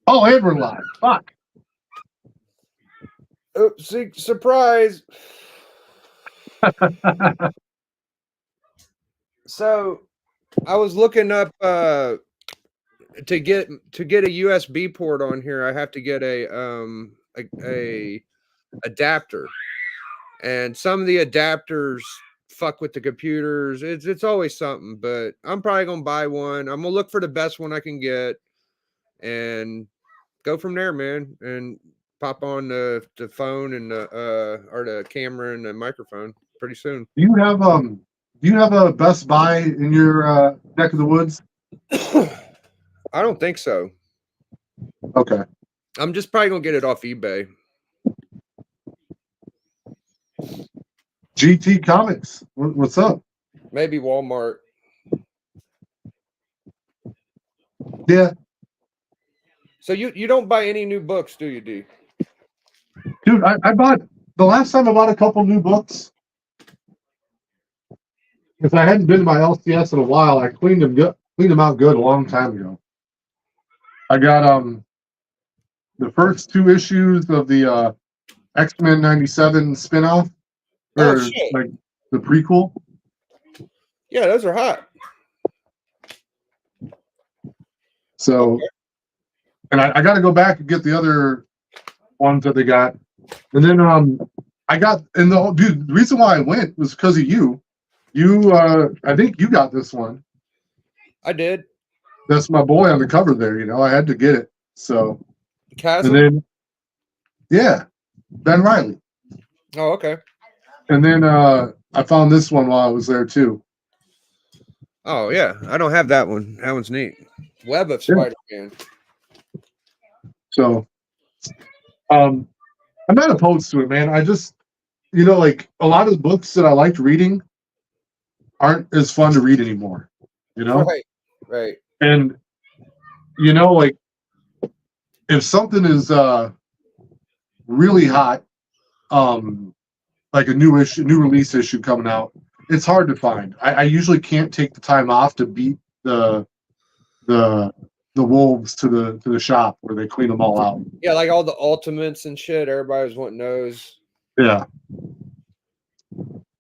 Oh, and we're live. Fuck. Oops, surprise. So I was looking up to get a USB port on here. I have to get a adapter, and some of the adapters fuck with the computers. It's always something, but I'm probably gonna buy one. I'm gonna look for the best one I can get and go from there, man. And pop on the phone and the or the camera and the microphone pretty soon. Do you have a Best Buy in your neck of the woods? I don't think so. Okay. I'm just probably gonna get it off eBay. GT Comics. What's up? Maybe Walmart. Yeah. So you don't buy any new books, do you, D? Dude, I bought the last time I bought a couple new books. If I hadn't been to my LCS in a while, I cleaned them out good a long time ago. I got the first two issues of the X-Men 97 spinoff, or shit. like the prequel. Yeah, those are hot. So, Okay. and I got to go back and get the other ones that they got. And then I got, and the reason why I went was because of you. I think you got this one. I did. That's my boy on the cover there. I had to get it. So, Chasm? and then, yeah, Ben Riley. Oh, okay. And then I found this one while I was there too. Oh yeah, I don't have that one. That one's neat. Web of Spider-Man. So, I'm not opposed to it, man. I just, like a lot of the books that I liked reading aren't as fun to read anymore. Right. And like if something is really hot, like a new release issue coming out, it's hard to find. I usually can't take the time off to beat the wolves to the shop where they clean them all out. Yeah, like all the ultimates and shit. Everybody's wanting those. Yeah.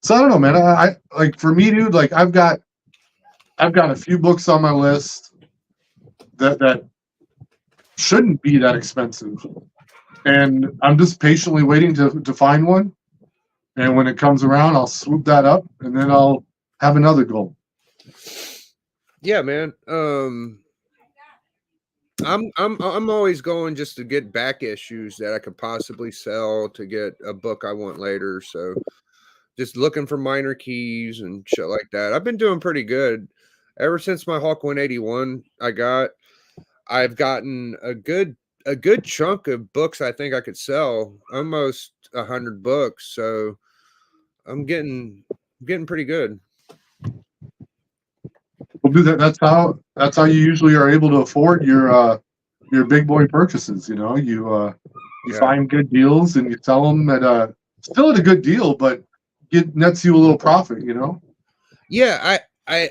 So I don't know, man. I like, for me, dude. Like I've got a few books on my list that shouldn't be that expensive, and I'm just patiently waiting to find one. And when it comes around, I'll swoop that up, and then I'll have another goal. Yeah, man. I'm always going just to get back issues that I could possibly sell to get a book I want later. So just looking for minor keys and shit like that. I've been doing pretty good ever since my Hawk 181 I've gotten a good chunk of books I think I could sell, almost 100 books. So I'm getting pretty good. We'll do that. That's how you usually are able to afford your big boy purchases. You find good deals and you sell them at still at a good deal, but nets you a little profit. Yeah, I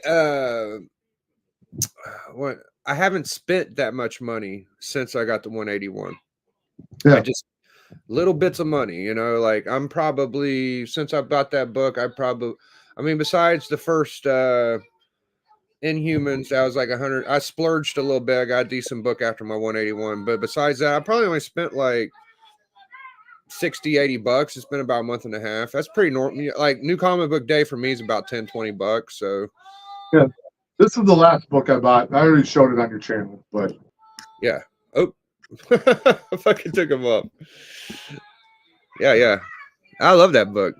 haven't spent that much money since I got the 181. Yeah. I just little bits of money, like I'm probably, since I bought that book, besides the first Inhumans, that was like 100. I splurged a little bit. I got a decent book after my 181, but besides that, I probably only spent like 60-80 bucks. It's been about a month and a half. That's pretty normal. Like New Comic Book Day for me is about 10-20 bucks. So yeah, this is the last book I bought. I already showed it on your channel, but yeah. Oh, I fucking took him up. Yeah. I love that book.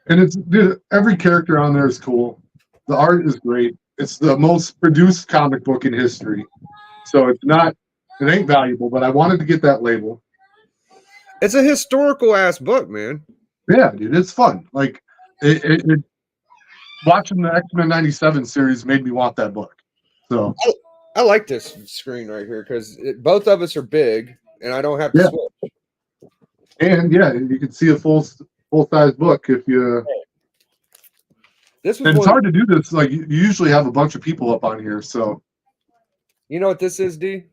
And dude, every character on there is cool. The art is great. It's the most produced comic book in history. So it ain't valuable, but I wanted to get that label. It's a historical ass book, man. Yeah, dude, it's fun. Like watching the X-Men 97 series made me want that book. So I like this screen right here because both of us are big and I don't have to switch. And yeah, you can see a full size book if you. It's hard to do this. Like you usually have a bunch of people up on here, so. You know what this is, D?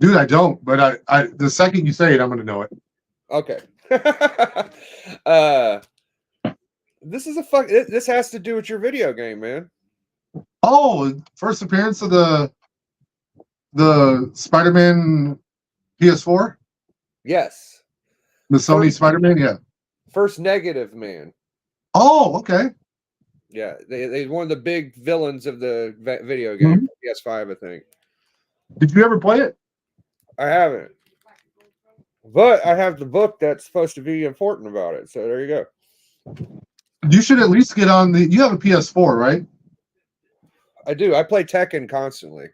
Dude, I don't, but I the second you say it, I'm gonna know it. Okay. This is this has to do with your video game, man. Oh, first appearance of the Spider-Man PS4, Yes. the Sony Spider-Man. Yeah. First negative man. Oh, okay. Yeah, they one of the big villains of the video game, PS5, I think. Did you ever play it? I haven't, but I have the book that's supposed to be important about it. So there you go. You should at least get on the. You have a PS4, right? I do. I play Tekken constantly.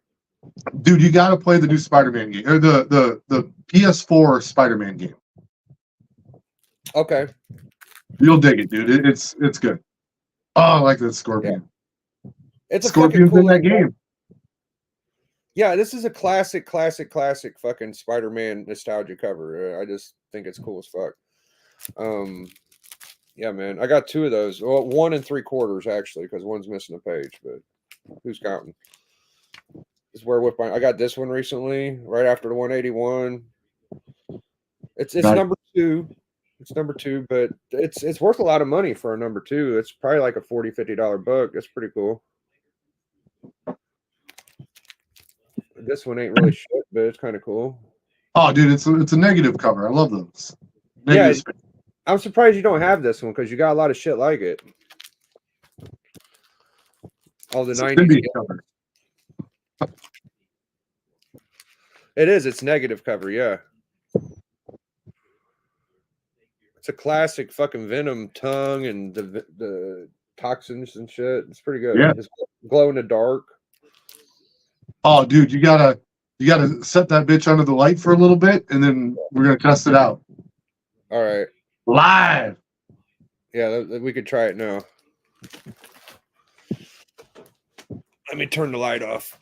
Dude, you got to play the new Spider-Man game or the PS4 Spider-Man game. Okay. You'll dig it, dude. It's good. Oh, I like that Scorpion. Yeah. It's a Scorpion's fucking cool in that game. Yeah, this is a classic fucking Spider-Man nostalgia cover. I just think it's cool as fuck. Yeah, man. I got 2 of those. Well, 1 3/4 actually, because one's missing a page, but who's counting? Is where with my I got this one recently, right after the 181. It's Nice. number 2. It's number 2, but it's worth a lot of money for a number 2. It's probably like a $40-50 book. It's pretty cool. This one ain't really shit, but it's kind of cool. Oh, dude, it's a negative cover. I love those. Negative space. I'm surprised you don't have this one because you got a lot of shit like it. All the It's 90s cover. It is. It's negative cover, yeah. It's a classic fucking Venom tongue and the toxins and shit. It's pretty good. Yeah. It's glow in the dark. Oh, dude, you gotta set that bitch under the light for a little bit, and then we're gonna test it out. All right. Live. Yeah, we could try it now. Let me turn the light off.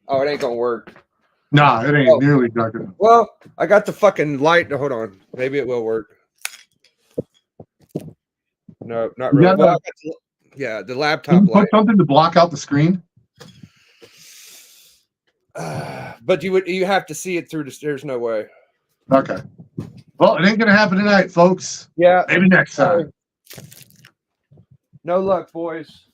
Oh, it ain't gonna work. Nah, it ain't nearly dark enough. Well, I got the fucking light. Hold on. Maybe it will work. No, not really. Well, yeah, the laptop light. Put something to block out the screen. But you have to see it through the stairs. No way. Okay. Well, it ain't gonna happen tonight, folks. Yeah. Maybe next time. No luck, boys.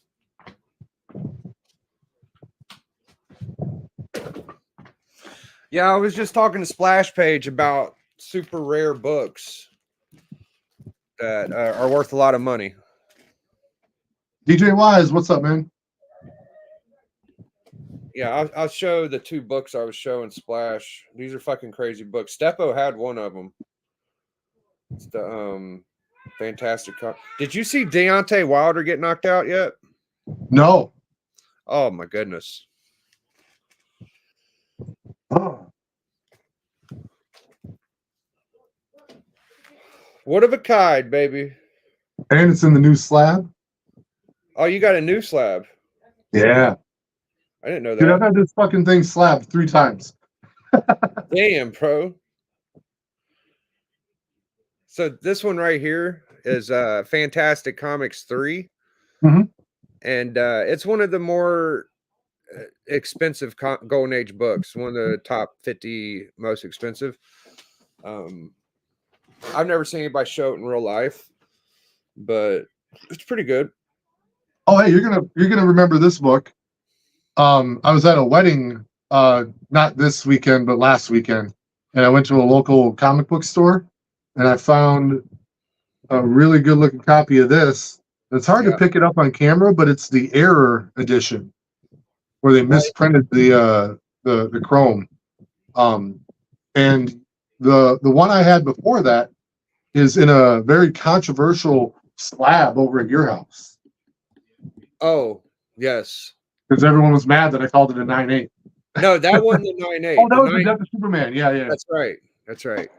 Yeah, I was just talking to Splash Page about super rare books that are worth a lot of money. DJ Wise, what's up, man? Yeah, I'll show the 2 books I was showing Splash. These are fucking crazy books. Steppo had one of them. It's the Fantastic. Did you see Deontay Wilder get knocked out yet? No. Oh my goodness. Oh. What of a kind, baby. And it's in the new slab. Oh, you got a new slab. Yeah. I didn't know that. Dude, I've had this fucking thing slabbed 3 times. Damn, bro. So this one right here is Fantastic Comics 3. Mm-hmm. And it's one of the more expensive Golden Age books. One of the top 50 most expensive. I've never seen anybody show it in real life, but it's pretty good. Oh, hey, you're gonna remember this book. I was at a wedding, not this weekend, but last weekend, and I went to a local comic book store, and I found a really good looking copy of this. It's hard to pick it up on camera, but it's the error edition, where they misprinted the chrome. And the one I had before that is in a very controversial slab over at your house. Oh, yes. Because everyone was mad that I called it a 9.8. No, that wasn't the 9.8. Oh, that was the Death of Superman. Yeah. That's right. That's right.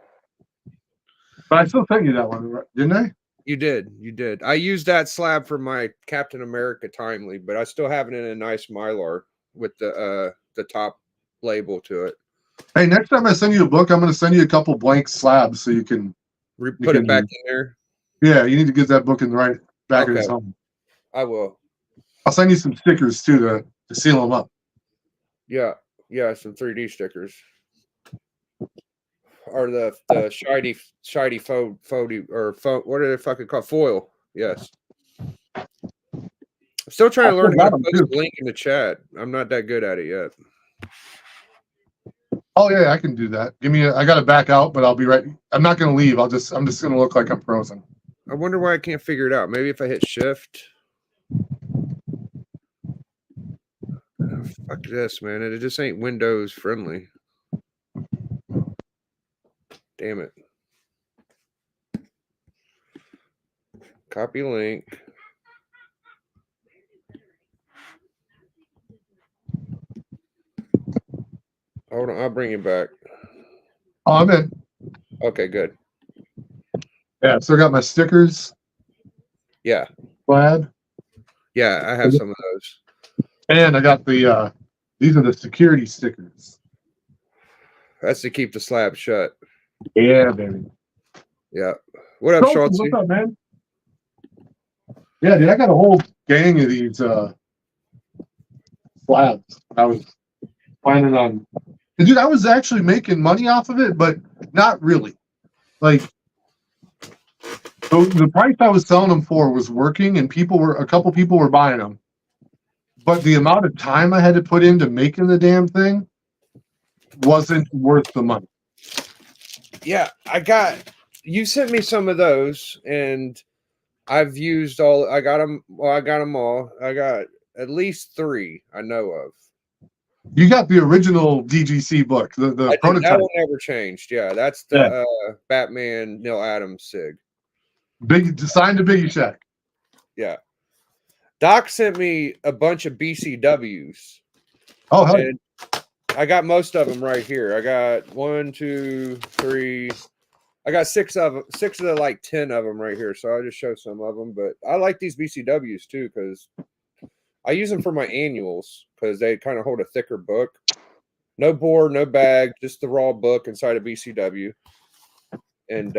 But I still sent you that one, didn't I? You did. I used that slab for my Captain America Timely, but I still have it in a nice Mylar with the top label to it. Hey, next time I send you a book, I'm going to send you a couple blank slabs so you can put it back in there. Yeah, you need to get that book in the right back of his home. I will. I'll send you some stickers too to seal them up. Yeah, some 3D stickers. Or the shiny faux or faux, what are they fucking called? Foil. Yes. I'm still trying to learn how to post a link in the chat. I'm not that good at it yet. Oh yeah, I can do that. I gotta back out, but I'll be right. I'm not gonna leave. I'm just gonna look like I'm frozen. I wonder why I can't figure it out. Maybe if I hit shift. Oh, fuck this, man. It just ain't Windows friendly. Damn it. Copy link. Hold on, I'll bring you back. Oh, I'm in. Okay, good. Yeah, still got my stickers. Yeah. Glad. Yeah, I have some of those. And I got the these are the security stickers. That's to keep the slab shut. Yeah, baby. Yeah. What up, Schultz? What's up, man? Yeah, dude, I got a whole gang of these slabs. I was planning on. Dude, I was actually making money off of it, but not really. Like, the price I was selling them for was working, and a couple people were buying them. But the amount of time I had to put into making the damn thing wasn't worth the money. Yeah, you sent me some of those, and I've used all. I got them. Well, I got them all. I got at least 3 I know of. You got the original DGC book, the prototype. That one never changed. Yeah, that's the Batman Neil Adams sig. Signed to biggieshaq. Yeah. Doc sent me a bunch of BCWs. Oh, hell. And I got most of them right here. I got 1, 2, 3. I got 6 of them, 6 of the like 10 of them right here. So I'll just show some of them. But I like these BCWs too because I use them for my annuals because they kind of hold a thicker book. No board, no bag, just the raw book inside a BCW. And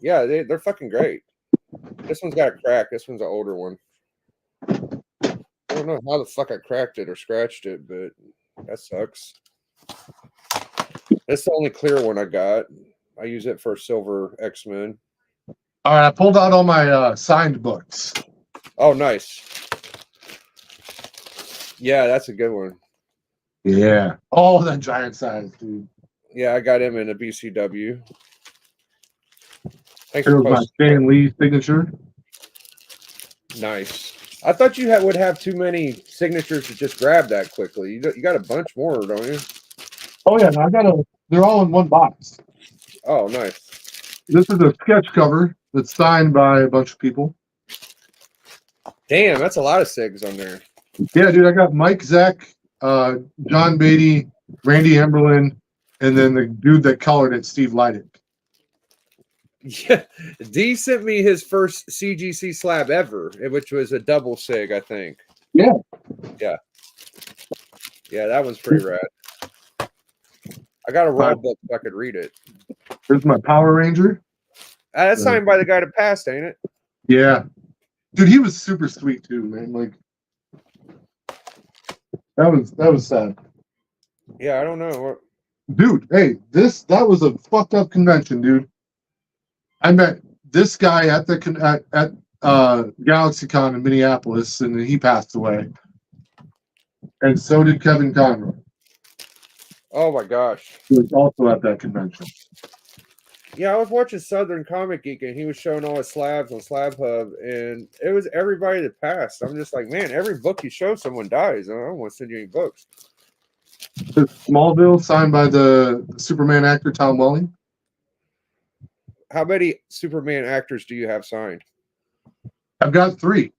yeah, they're fucking great. This one's got a crack. This one's an older one. I don't know how the fuck I cracked it or scratched it, but that sucks. That's the only clear one I got. I use it for Silver X-Men. All right, I pulled out all my signed books. Oh, nice. Yeah, that's a good one. Yeah. Oh, that giant size, dude. Yeah, I got him in a BCW. Thanks Here's for my Stan Lee signature. Nice. I thought you would have too many signatures to just grab that quickly. You got a bunch more, don't you? Oh yeah, they're all in one box. Oh, nice. This is a sketch cover that's signed by a bunch of people. Damn, that's a lot of SIGs on there. Yeah, dude, I got Mike Zeck, John Beatty, Randy Emberlin, and then the dude that colored it, Steve Leidick. Yeah, D sent me his first CGC slab ever, which was a double SIG, I think. Yeah. Yeah. Yeah, that one's pretty rad. I got a raw book so I could read it. Here's my Power Ranger. That's signed by the guy that passed, ain't it? Yeah. Dude, he was super sweet too, man. Like that was sad. Yeah, I don't know. Dude, hey, that was a fucked up convention, dude. I met this guy at GalaxyCon in Minneapolis, and he passed away. And so did Kevin Conroy. Oh my gosh. He was also at that convention. Yeah, I was watching Southern Comic Geek, and he was showing all his slabs on Slab Hub, and it was everybody that passed. I'm just like, man, every book you show, someone dies. I don't want to send you any books. Smallville, signed by the Superman actor Tom Welling. How many Superman actors do you have signed? I've got 3.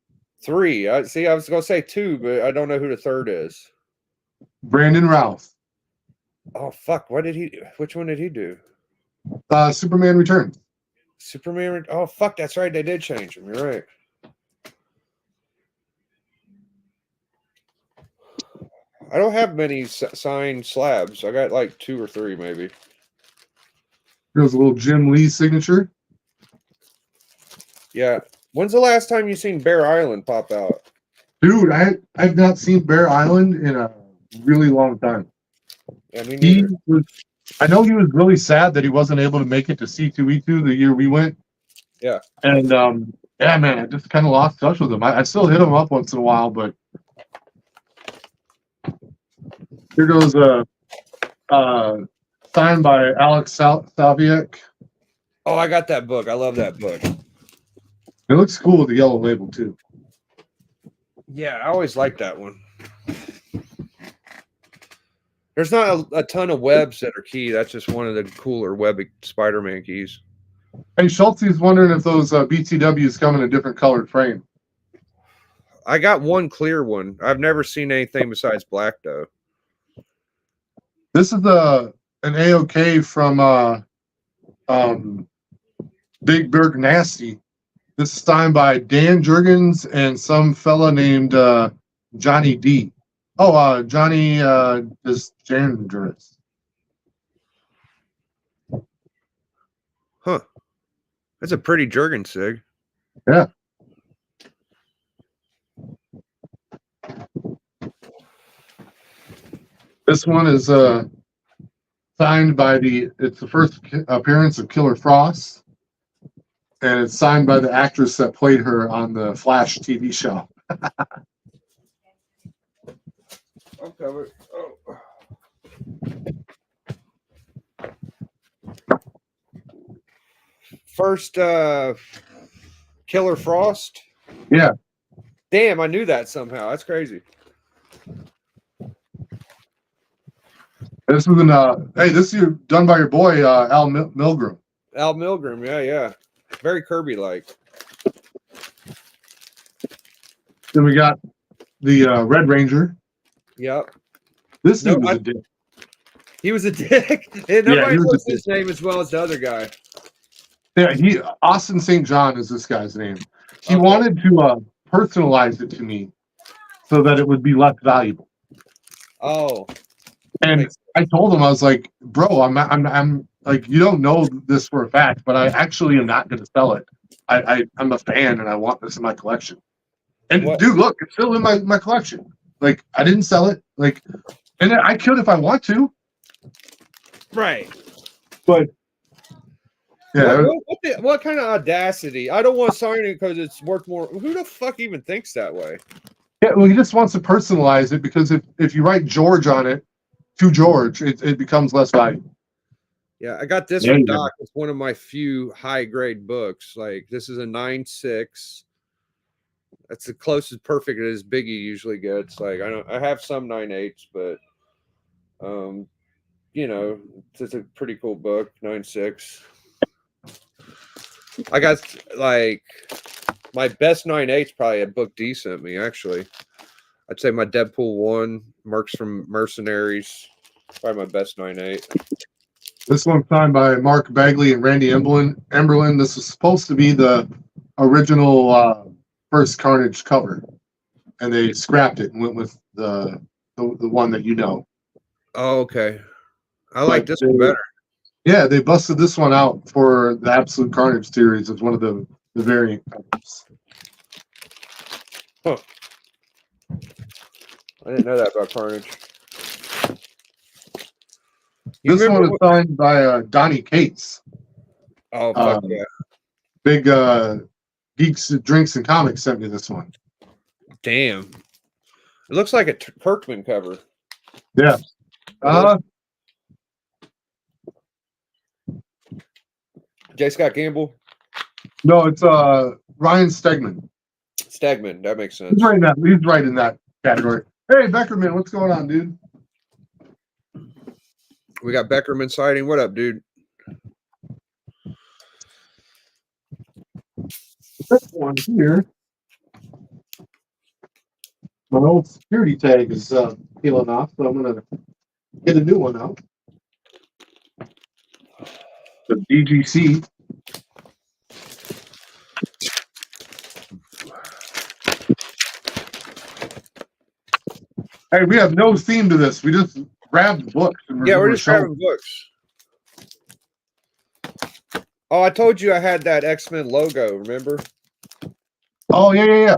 3. See, I was going to say 2, but I don't know who the third is. Brandon Routh. Oh, fuck. Which one did he do? Superman Returns. Superman. Oh, fuck. That's right. They did change him. You're right. I don't have many signed slabs. I got like 2 or 3, maybe. Here's a little Jim Lee signature. Yeah. When's the last time you seen Bear Island pop out? Dude, I've not seen Bear Island in a really long time. Yeah, me He neither. was, I know he was really sad that he wasn't able to make it to C2E2 the year we went. Yeah. And yeah, man, I just kind of lost touch with him. I still hit him up once in a while, but here goes signed by Alex Saviek. Oh, I got that book. I love that book. It looks cool with the yellow label too. Yeah, I always like that one. There's not a ton of webs that are key. That's just one of the cooler web Spider-Man keys. Hey, Schultze's wondering if those BTWs come in a different colored frame. I got one clear one. I've never seen anything besides black though. This is an AOK from Big Berg Nasty. This is signed by Dan Jurgens and some fella named Johnny D. Oh, Johnny Desjandris. Huh. That's a pretty Jurgen sig. Yeah. This one is signed by it's the first appearance of Killer Frost, and it's signed by the actress that played her on the Flash TV show. I'll cover it. Oh. First Killer Frost. Yeah. Damn, I knew that somehow. That's crazy. This was hey, this is done by your boy Al Milgram. Al Milgram, yeah. Very Kirby-like. Then we got the Red Ranger. Yep. This dude was a dick. He was a dick. And nobody knows his name as well as the other guy. Yeah, Austin St. John is this guy's name. He wanted to personalize it to me so that it would be less valuable. Oh. And I told him, I was like, bro, I'm like, you don't know this for a fact, but I actually am not going to sell it. I'm a fan and I want this in my collection. And dude, look, it's still in my collection. Like, I didn't sell it. Like, and I could if I want to. Right. But yeah. What kind of audacity? I don't want to sign it because it's worth more. Who the fuck even thinks that way? Yeah, well, he just wants to personalize it because if you write George on it to George, it becomes less valuable. Yeah, I got this from Doc. It's one of my few high grade books. Like, this is a 9.6. That's the closest perfect as Biggie usually gets. Like, I have some 9.8s, but you know, it's a pretty cool book. 9.6. I got like my best 9.8's probably a book D sent me, actually. I'd say my Deadpool 1, Mercs from Mercenaries, probably my best 9.8. This one's signed by Mark Bagley and Randy Emberlin. This is supposed to be the original first Carnage cover, and they scrapped it and went with the one that you know. Oh, okay. I like this one better. Yeah, they busted this one out for the Absolute Carnage series as one of the variant covers. Huh. I didn't know that about Carnage. This one is signed by Donnie Cates. Oh, fuck yeah. Big Geeks, Drinks, and Comics sent me this one. Damn. It looks like a Kirkman cover. Yeah. J. Scott Campbell? No, it's Ryan Stegman. Stegman, that makes sense. He's right in that category. Hey, Beckerman, what's going on, dude? We got Beckerman sighting. What up, dude? This one here. My old security tag is peeling off, so I'm gonna get a new one out. The DGC. Hey, we have no theme to this. We just grabbed books. And we're just grabbing books. Oh, I told you I had that X-Men logo, remember? Oh, yeah.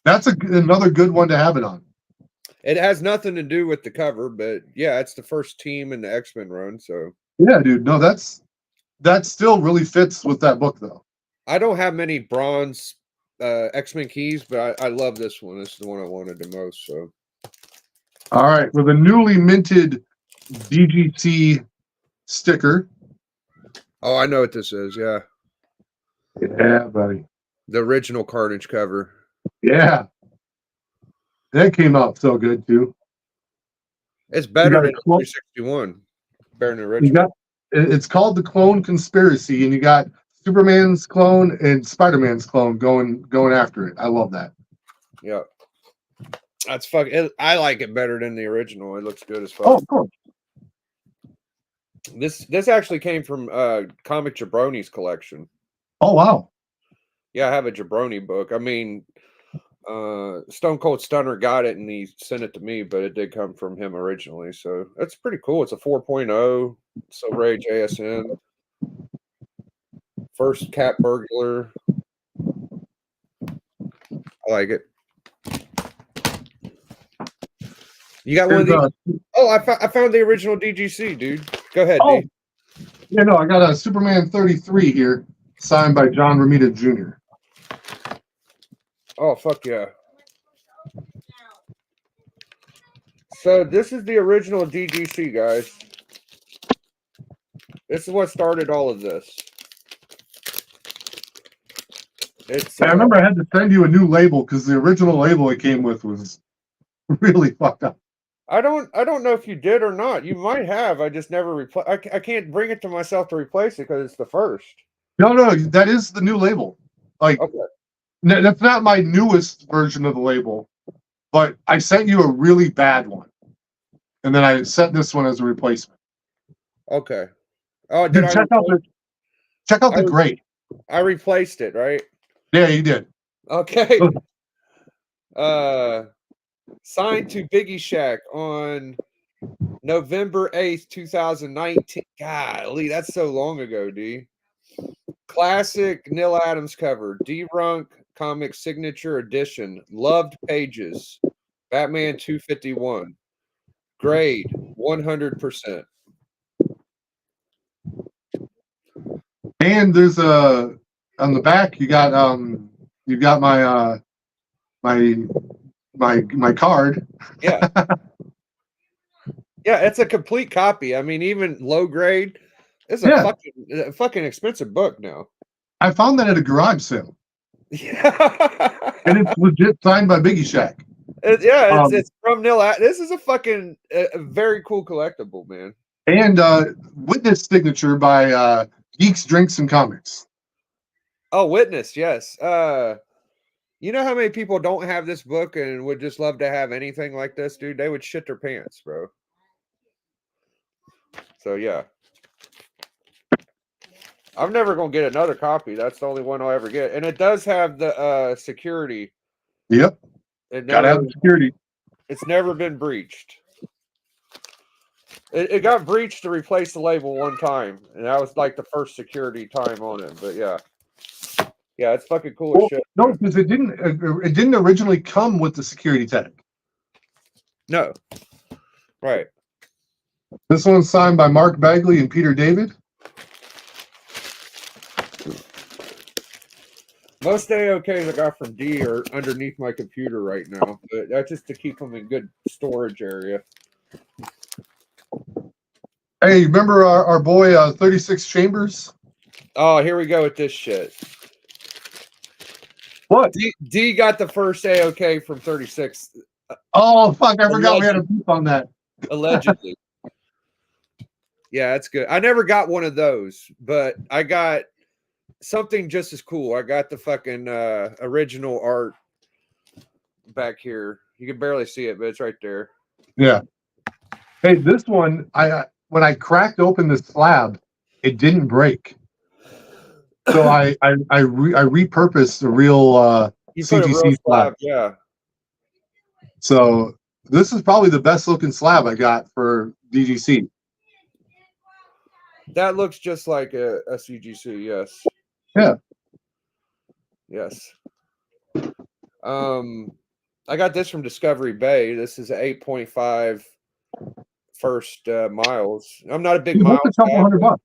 That's another good one to have it on. It has nothing to do with the cover, but yeah, it's the first team in the X-Men run. So Yeah, dude. No, that still really fits with that book, though. I don't have many bronze X-Men keys, but I love this one. This is the one I wanted the most. So All right, with a newly minted DGC sticker. oh, I know what this is. Yeah, Yeah, buddy. the original Carnage cover. Yeah, that came out so good too. It's better got than a clone- 361. Better than You original. got it's called the Clone Conspiracy, and you got Superman's clone and Spider-Man's clone going after it. I love that. Yeah, that's fucking. I like it better than the original. It looks good as fuck. Oh, of course. This actually came from Comic Jabroni's collection. Oh, wow. Yeah, I have a Jabroni book. I mean, Stone Cold Stunner got it and he sent it to me, but it did come from him originally. So that's pretty cool. It's a 4.0 Silver Age ASN. First cat burglar. I like it. You got one of these? Oh, I found the original DGC, dude. Go ahead, Oh, D. yeah, no, I got a Superman 33 here, signed by John Romita Jr. Oh, fuck yeah. So this is the original DGC, guys. This is what started all of this. It's. I remember I had to send you a new label because the original label it came with was really fucked up. I don't know if you did or not. You might have. I just never replace. I can't bring it to myself to replace it because it's the first. No, that is the new label. Like, Okay. that's not my newest version of the label, but I sent you a really bad one, and then I sent this one as a replacement. Okay. Oh, Dude, check out the gray. I replaced it, right? Yeah, you did. Okay. Signed to biggieshaq on November 8th, 2019. Golly, that's so long ago, D. Classic Neil Adams cover. D-Runk comic signature edition. Loved pages. Batman 251. Grade 100%. And there's on the back you got my card. Yeah. Yeah, it's a complete copy. I mean, even low grade. It's a fucking expensive book now. I found that at a garage sale. Yeah. And it's legit signed by biggieshaq. It's from Neil. This is a very cool collectible, man. And witness signature by Geeks, Drinks, and Comics. Oh, witness, yes. You know how many people don't have this book and would just love to have anything like this, dude? They would shit their pants, bro. So yeah. I'm never gonna get another copy. That's the only one I'll ever get. And it does have the security. Yep. Gotta have the security. It's never been breached. It got breached to replace the label one time, and that was like the first security time on it. But yeah, it's fucking cool as shit. No, because it didn't originally come with the security tag. No, right. This one's signed by Mark Bagley and Peter David. Most AOKs I got from D are underneath my computer right now, but that's just to keep them in good storage area. Hey, remember our boy 36 Chambers? Oh, here we go with this shit. What? D got the first AOK from 36. Oh, fuck, I forgot we had a beef on that. Allegedly. Yeah, that's good. I never got one of those, but I got something just as cool. I got the fucking original art back here. You can barely see it, but it's right there. Yeah. Hey, this one, when I cracked open the slab, it didn't break. So I repurposed the real CGC slab. Yeah. So this is probably the best looking slab I got for DGC. That looks just like a CGC, yes. Yeah. Yes. I got this from Discovery Bay. This is 8.5 first miles. I'm not a big Dude, miles that's a couple guy, $100.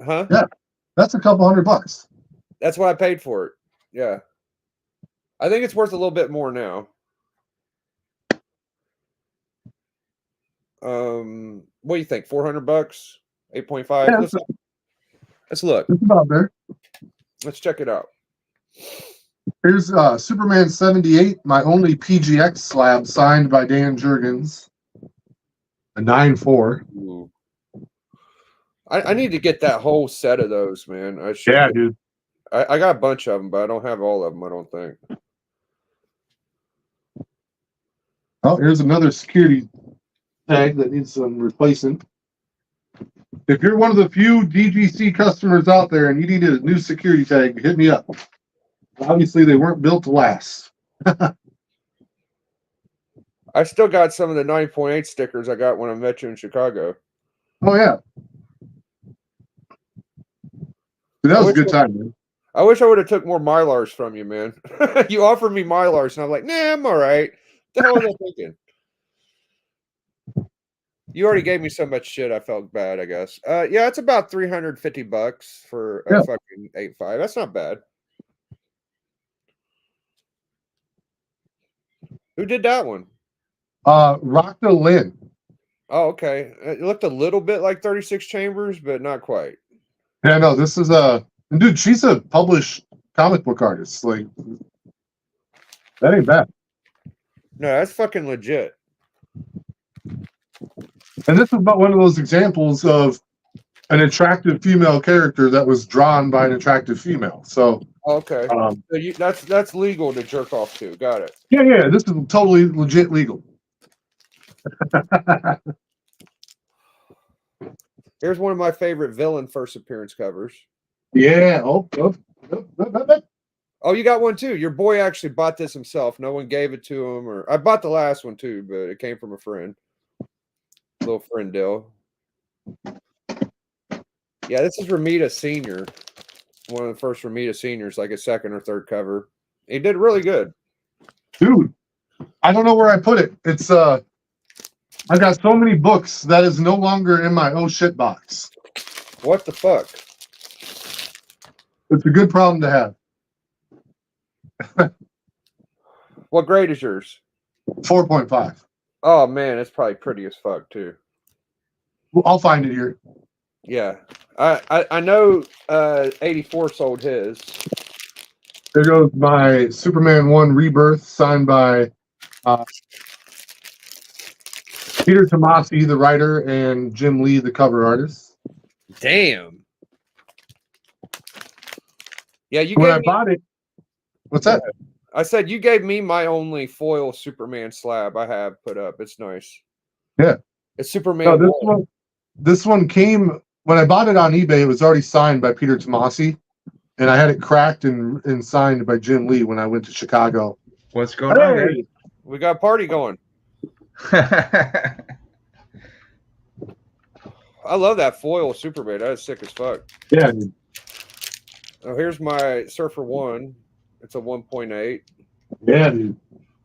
huh? Yeah, that's a couple $100. That's what I paid for it. Yeah. I think it's worth a little bit more now. What do you think? $400? 8.5? Yeah, Let's look. it's about there. Let's check it out. Here's Superman 78, my only PGX slab signed by Dan Jurgens. A 9.4. Ooh. I need to get that whole set of those, man. I should. Yeah, dude. I got a bunch of them, but I don't have all of them, I don't think. Oh, here's another security tag that needs some replacing. If you're one of the few DGC customers out there and you need a new security tag, hit me up. Obviously, they weren't built to last. I still got some of the 9.8 stickers I got when I met you in Chicago. Oh, yeah. Dude, that was a good time, man. I wish I would have took more Mylars from you, man. You offered me Mylars, and I'm like, nah, I'm all right. The hell was I thinking? You already gave me so much shit, I felt bad, I guess. Yeah, it's about $350 for a fucking 8.5. That's not bad. Who did that one? Rockville Lynn. Oh, okay. It looked a little bit like 36 Chambers, but not quite. Yeah, no, this is dude, she's a published comic book artist. Like, that ain't bad. No, that's fucking legit. And this is about one of those examples of an attractive female character that was drawn by an attractive female. So, okay, so that's legal to jerk off to. Got it. Yeah, this is totally legit legal. Here's one of my favorite villain first appearance covers. Yeah. Oh, you got one too. Your boy actually bought this himself. No one gave it to him, or I bought the last one too, but it came from a friend. Little friend deal. Yeah, this is Ramita Senior. One of the first Ramita Seniors, like a second or third cover. He did really good. Dude, I don't know where I put it. It's I've got so many books that is no longer in my oh shit box. What the fuck? It's a good problem to have. What grade is yours? 4.5. Oh man, it's probably pretty as fuck too. Well, I'll find it here. Yeah, I know. 84 sold his. There goes my Superman 1 Rebirth, signed by Peter Tomasi, the writer, and Jim Lee, the cover artist. Damn. Yeah, you. When I bought it, what's that? I said you gave me my only foil Superman slab I have put up. It's nice. Yeah, it's Superman. No, this one came when I bought it on eBay. It was already signed by Peter Tomasi, and I had it cracked and signed by Jim Lee when I went to Chicago. What's going on, guys? We got a party going. I love that foil Superman. That is sick as fuck. Yeah, dude. Oh, here's my Surfer 1. It's a 1.8. Yeah, dude.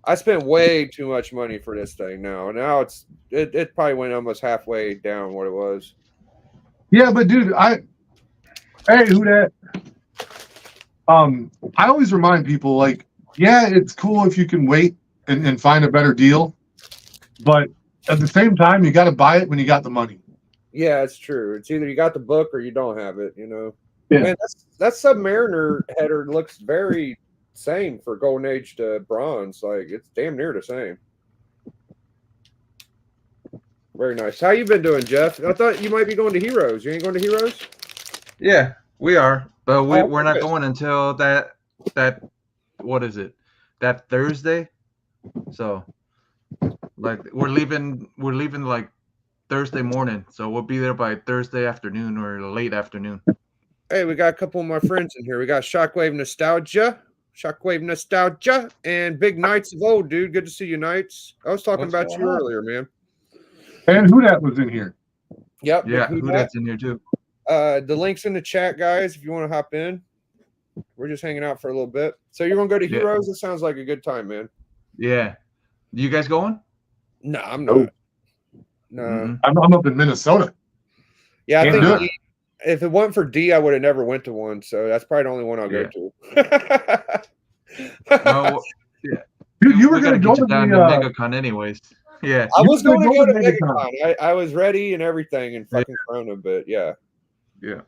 I spent way too much money for this thing now. Now it probably went almost halfway down what it was. Yeah, but dude, hey, whodat? I always remind people, like, yeah, it's cool if you can wait and find a better deal, but at the same time, you got to buy it when you got the money. Yeah, it's true. It's either you got the book or you don't have it. You know. Yeah. Man, that Submariner header looks very same for Golden Age to Bronze. Like it's damn near the same. Very nice. How you been doing, Jeff? I thought you might be going to Heroes. You ain't going to Heroes? Yeah, we are, but we're not going until that what is it? That Thursday. So, like, we're leaving like Thursday morning. So we'll be there by Thursday afternoon or late afternoon. Hey, we got a couple of my friends in here. We got Shockwave Nostalgia, and Big Knights of Old, dude. Good to see you, Knights. I was talking about you earlier, man. And whodat was in here. Yep. Yeah, whodat's in here too. The link's in the chat, guys, if you want to hop in. We're just hanging out for a little bit. So you're gonna go to Yeah. Heroes? It sounds like a good time, man. Yeah. You guys going? No, I'm Nope. not. No. Mm-mm. I'm up in Minnesota. Yeah, I Can't think do it. if it wasn't for D, I would have never went to one. So that's probably the only one I'll go to. Well, yeah. Dude, you were We gotta gonna go get you to down to the. MegaCon anyways. Yeah. I You was were going to gonna go go to to MegaCon. I was ready and everything and fucking Corona, but yeah. Yeah.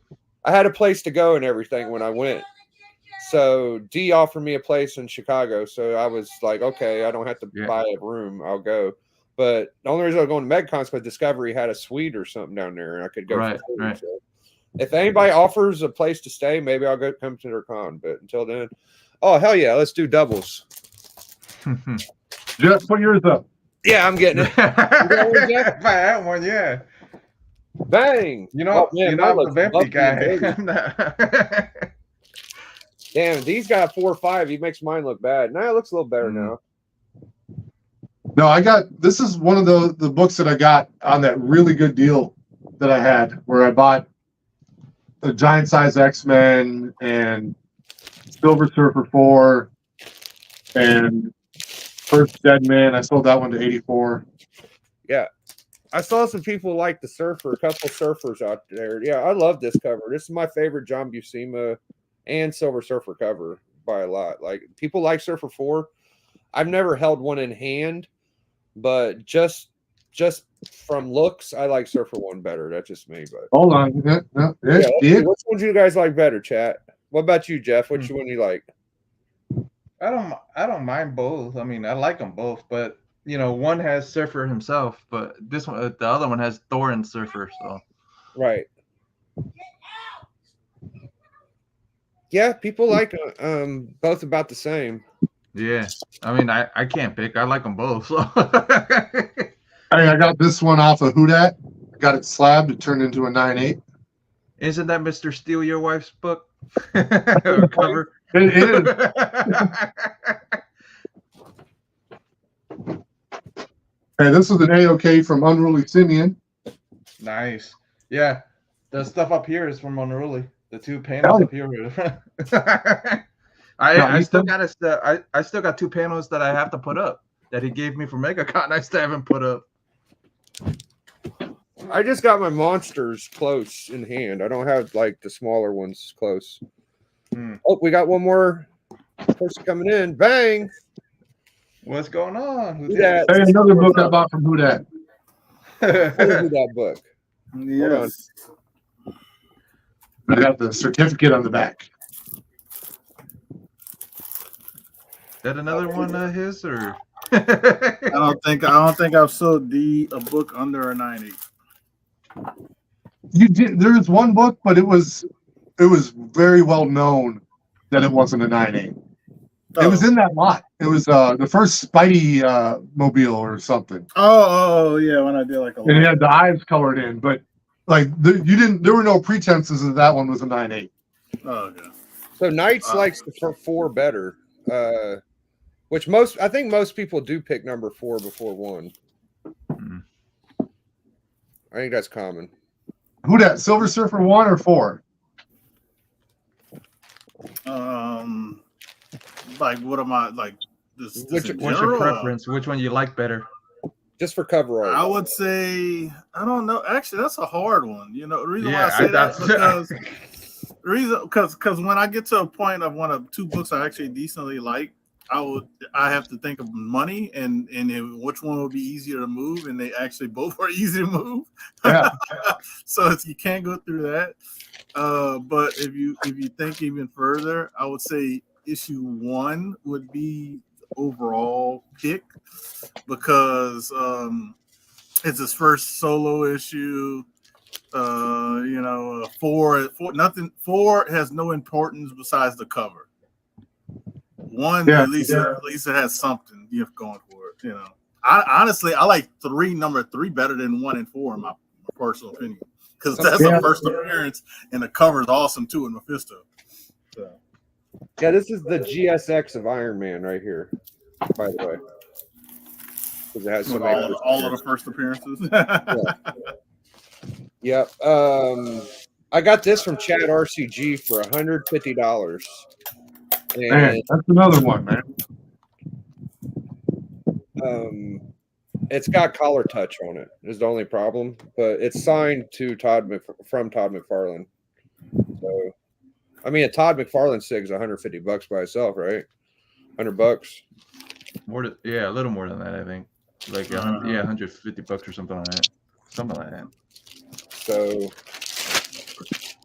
I had a place to go and everything when I went. So D offered me a place in Chicago. So I was like, okay, I don't have to buy a room. I'll go. But the only reason I was going to MegaCon is because Discovery had a suite or something down there and I could go. Right, for free. right. So if anybody offers a place to stay, maybe I'll go come to their con. But until then, oh, hell yeah, let's do doubles. Just put yours up. Yeah, I'm getting it. That one, yeah. Bang! You know, Oh, man, I'm mine the looks Vempy bumpy guy. and dirty. Damn, these got 4 or 5. He makes mine look bad. Nah, it looks a little better now. No, I got this is one of the books that I got on that really good deal that I had where I bought the Giant Size X-Men and Silver Surfer 4 and First Dead Man. I sold that one to 84. Yeah. I saw some people like the Surfer, a couple surfers out there. Yeah, I love this cover. This is my favorite John Buscema and Silver Surfer cover by a lot. Like people like Surfer 4. I've never held one in hand, but just from looks, I like Surfer 1 better. That's just me. But hold on. which one do you guys like better, chat? What about you, Jeff? Which one do you like? I don't mind both. I mean, I like them both, but you know, one has Surfer himself, but this one, the other one has Thor and Surfer. So, right. Yeah, people like both about the same. yeah. I mean, I can't pick. I like them both. So. I got this one off of whodat. I got it slabbed. It turned into a 9.8. Isn't that Mr. Steal Your Wife's book cover? It is. Hey, this is an A-OK from Unruly Simeon. Nice. Yeah. The stuff up here is from Unruly. The 2 panels up here. I still got 2 panels that I have to put up that he gave me for MegaCon. I still haven't put up. I just got my monsters close in hand. I don't have like the smaller ones close. Oh, we got one more person coming in. Bang! What's going on? Who's that? Hey, another book I bought from whodat. What is that book? Yes. I got the certificate on the back. That another one of his or? I don't think I've sold a book under a 90. You did. There's one book, but it was very well known that it wasn't a 9.8. It was in that lot. It was the first Spidey mobile or something. Oh yeah, when I did like a. And it had the eyes colored in, but like there were no pretenses that that one was a 9.8. Oh, okay. So Knights likes the 4 better, which I think most people do pick number 4 before 1. I think that's common. Whodat, Silver Surfer 1 or 4? Like what am I like? What's your preference? Which one you like better? Just for cover art. I would say I don't know. Actually, that's a hard one. You know, the reason why I say that because when I get to a point of 1 of 2 books I actually decently like, I have to think of money and which one would be easier to move, and they actually both are easy to move. Yeah. So you can't go through that. But if you think even further, I would say issue 1 would be overall pick because it's his first solo issue. 4 has no importance besides the cover. 1 at least it has something going for it. I like number 3 better than 1 and 4 in my personal opinion because that's a first appearance and the cover is awesome too in Mephisto. So. Yeah, this is the GSX of Iron Man right here, by the way. Because it has so many all of the first appearances. Yep. I got this from Chad RCG for $150. Man, And that's another one, man. it's got collar touch on it. Is the only problem, but it's signed to from Todd McFarlane. So, I mean, a Todd McFarlane sig is $150 by itself, right? $100. More than, yeah, a little more than that, I think. Like yeah, $150 or something like that. Something like that. So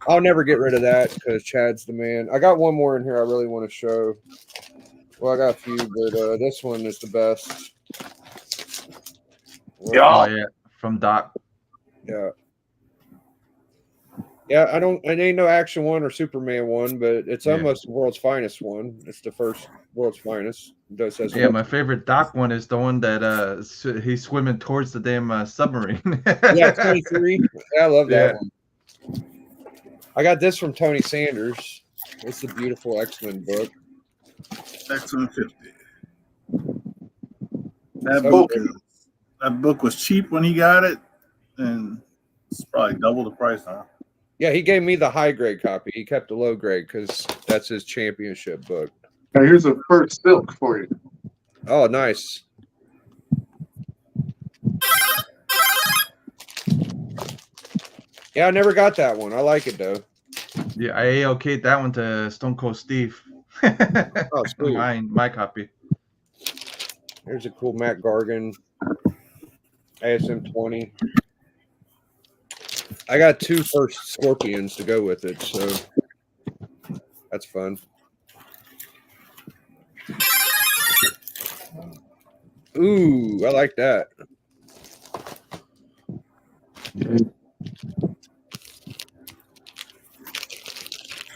I'll never get rid of that because Chad's the man. I got one more in here I really want to show. Well, I got a few, but this one is the best. Oh yeah, from Doc. Yeah. Yeah, it ain't no Action One or Superman one, but it's almost the world's finest one. It's the first world's finest. It says my favorite Doc one is the one that he's swimming towards the damn submarine. Yeah, 23. Yeah, I love that one. I got this from Tony Sanders. It's a beautiful X-Men book. X-Men 50. That book was cheap when he got it, and it's probably double the price now. Yeah, he gave me the high grade copy. He kept the low grade because that's his championship book. Now here's a first silk for you. Oh, nice. Yeah, I never got that one. I like it though. Yeah, I AOK'd that one to Stone Cold Steve. Oh, sweet. My copy. Here's a cool Matt Gargan ASM 20. I got 2 first Scorpions to go with it, so that's fun. Ooh, I like that.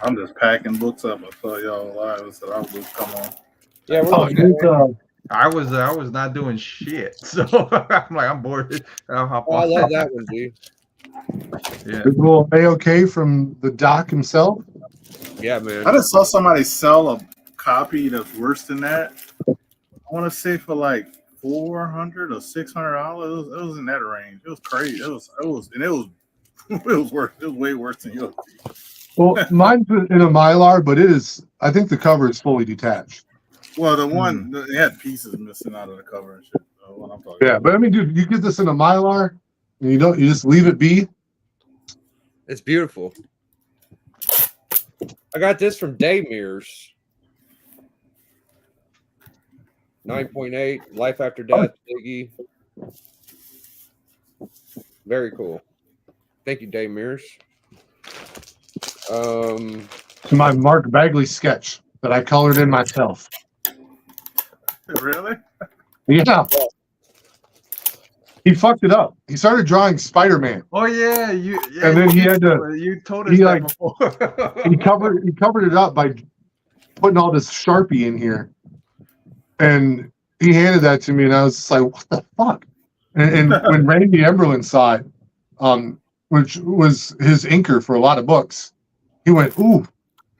I'm just packing books up. I saw y'all live. I said, I'll just come on. Yeah, we're I was not doing shit, so I'm like, I'm bored. I'll hop on. I love that one, dude. Yeah. Good little AOK from the Doc himself. Yeah, man. I just saw somebody sell a copy that's worse than that. I want to say for like $400 or $600. It was in that range. It was crazy. It was worse. It was way worse than yours. Well, mine's in a Mylar, but I think the cover is fully detached. Well, the one it had pieces missing out of the cover and shit. What I'm talking about. But I mean, dude, you get this in a Mylar, and you just leave it be. It's beautiful. I got this from Day Mirrors. 9.8, Life After Death, Biggie. Very cool. Thank you, Day Mirrors. To my Mark Bagley sketch that I colored in myself. Really? Yeah. He fucked it up. He started drawing Spider-Man. Oh yeah, and then he had to. You told us that before. he covered it up by putting all this Sharpie in here, and he handed that to me, and I was just like, "What the fuck?" And when Randy Emberlin saw it, which was his inker for a lot of books, he went, "Ooh."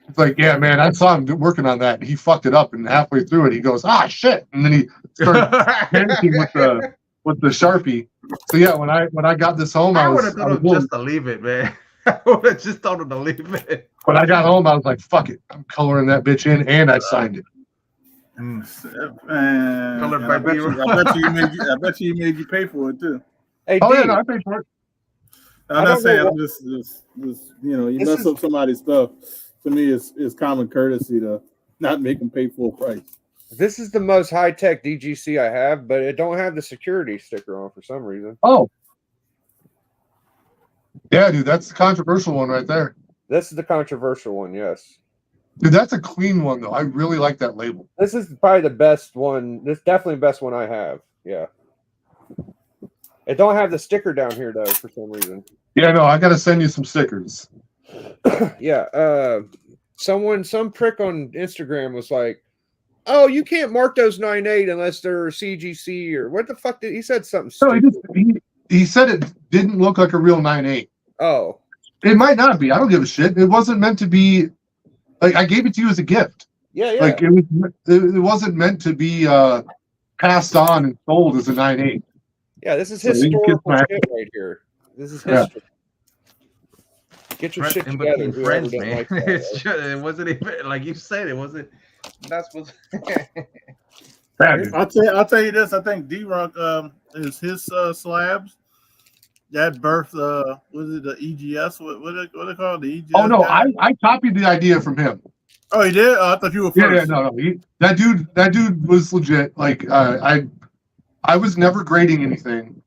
It's like, yeah, man, I saw him working on that. He fucked it up, and halfway through it, he goes, "Ah, shit!" And then he started panicking with the Sharpie. So yeah, when I got this home, I would have told him just to leave it, man. I would have just told him to leave it. When I got home, I was like, "Fuck it, I'm coloring that bitch in," and I signed it. Colored by I bet you made you pay for it too. Hey, Oh D, yeah, no, I paid for it. I'm not saying I'm just you mess up somebody's stuff. To me, it's common courtesy to not make them pay full price. this is the most high-tech DGC I have, but it don't have the security sticker on for some reason. Oh. Yeah, dude, that's the controversial one right there. This is the controversial one, yes. Dude, that's a clean one, though. I really like that label. This is probably the best one. This is definitely the best one I have. Yeah. It don't have the sticker down here, though, for some reason. Yeah, no, I got to send you some stickers. Yeah. Some prick on Instagram was like, "Oh, you can't mark those 9.8 unless they're CGC or what the fuck did he said something stupid." No, he said it didn't look like a real 9.8. Oh. It might not be. I don't give a shit. It wasn't meant to be. Like, I gave it to you as a gift. Yeah. Like it wasn't meant to be passed on and sold as a 9.8. Yeah, this is So historical shit right here. This is history. Get your Friend- shit in together. between whoever friends, didn't man. like that, It's right? just, it wasn't even like you said. It wasn't. That's what. Bad dude. I'll tell you this. I think D-Runk is his slabs. That birthed was it the EGS? What they call the EGS? Oh no, guy? I copied the idea from him. Oh, he did. Oh, I thought you were Yeah, first. no. That dude was legit. Like I was never grading anything,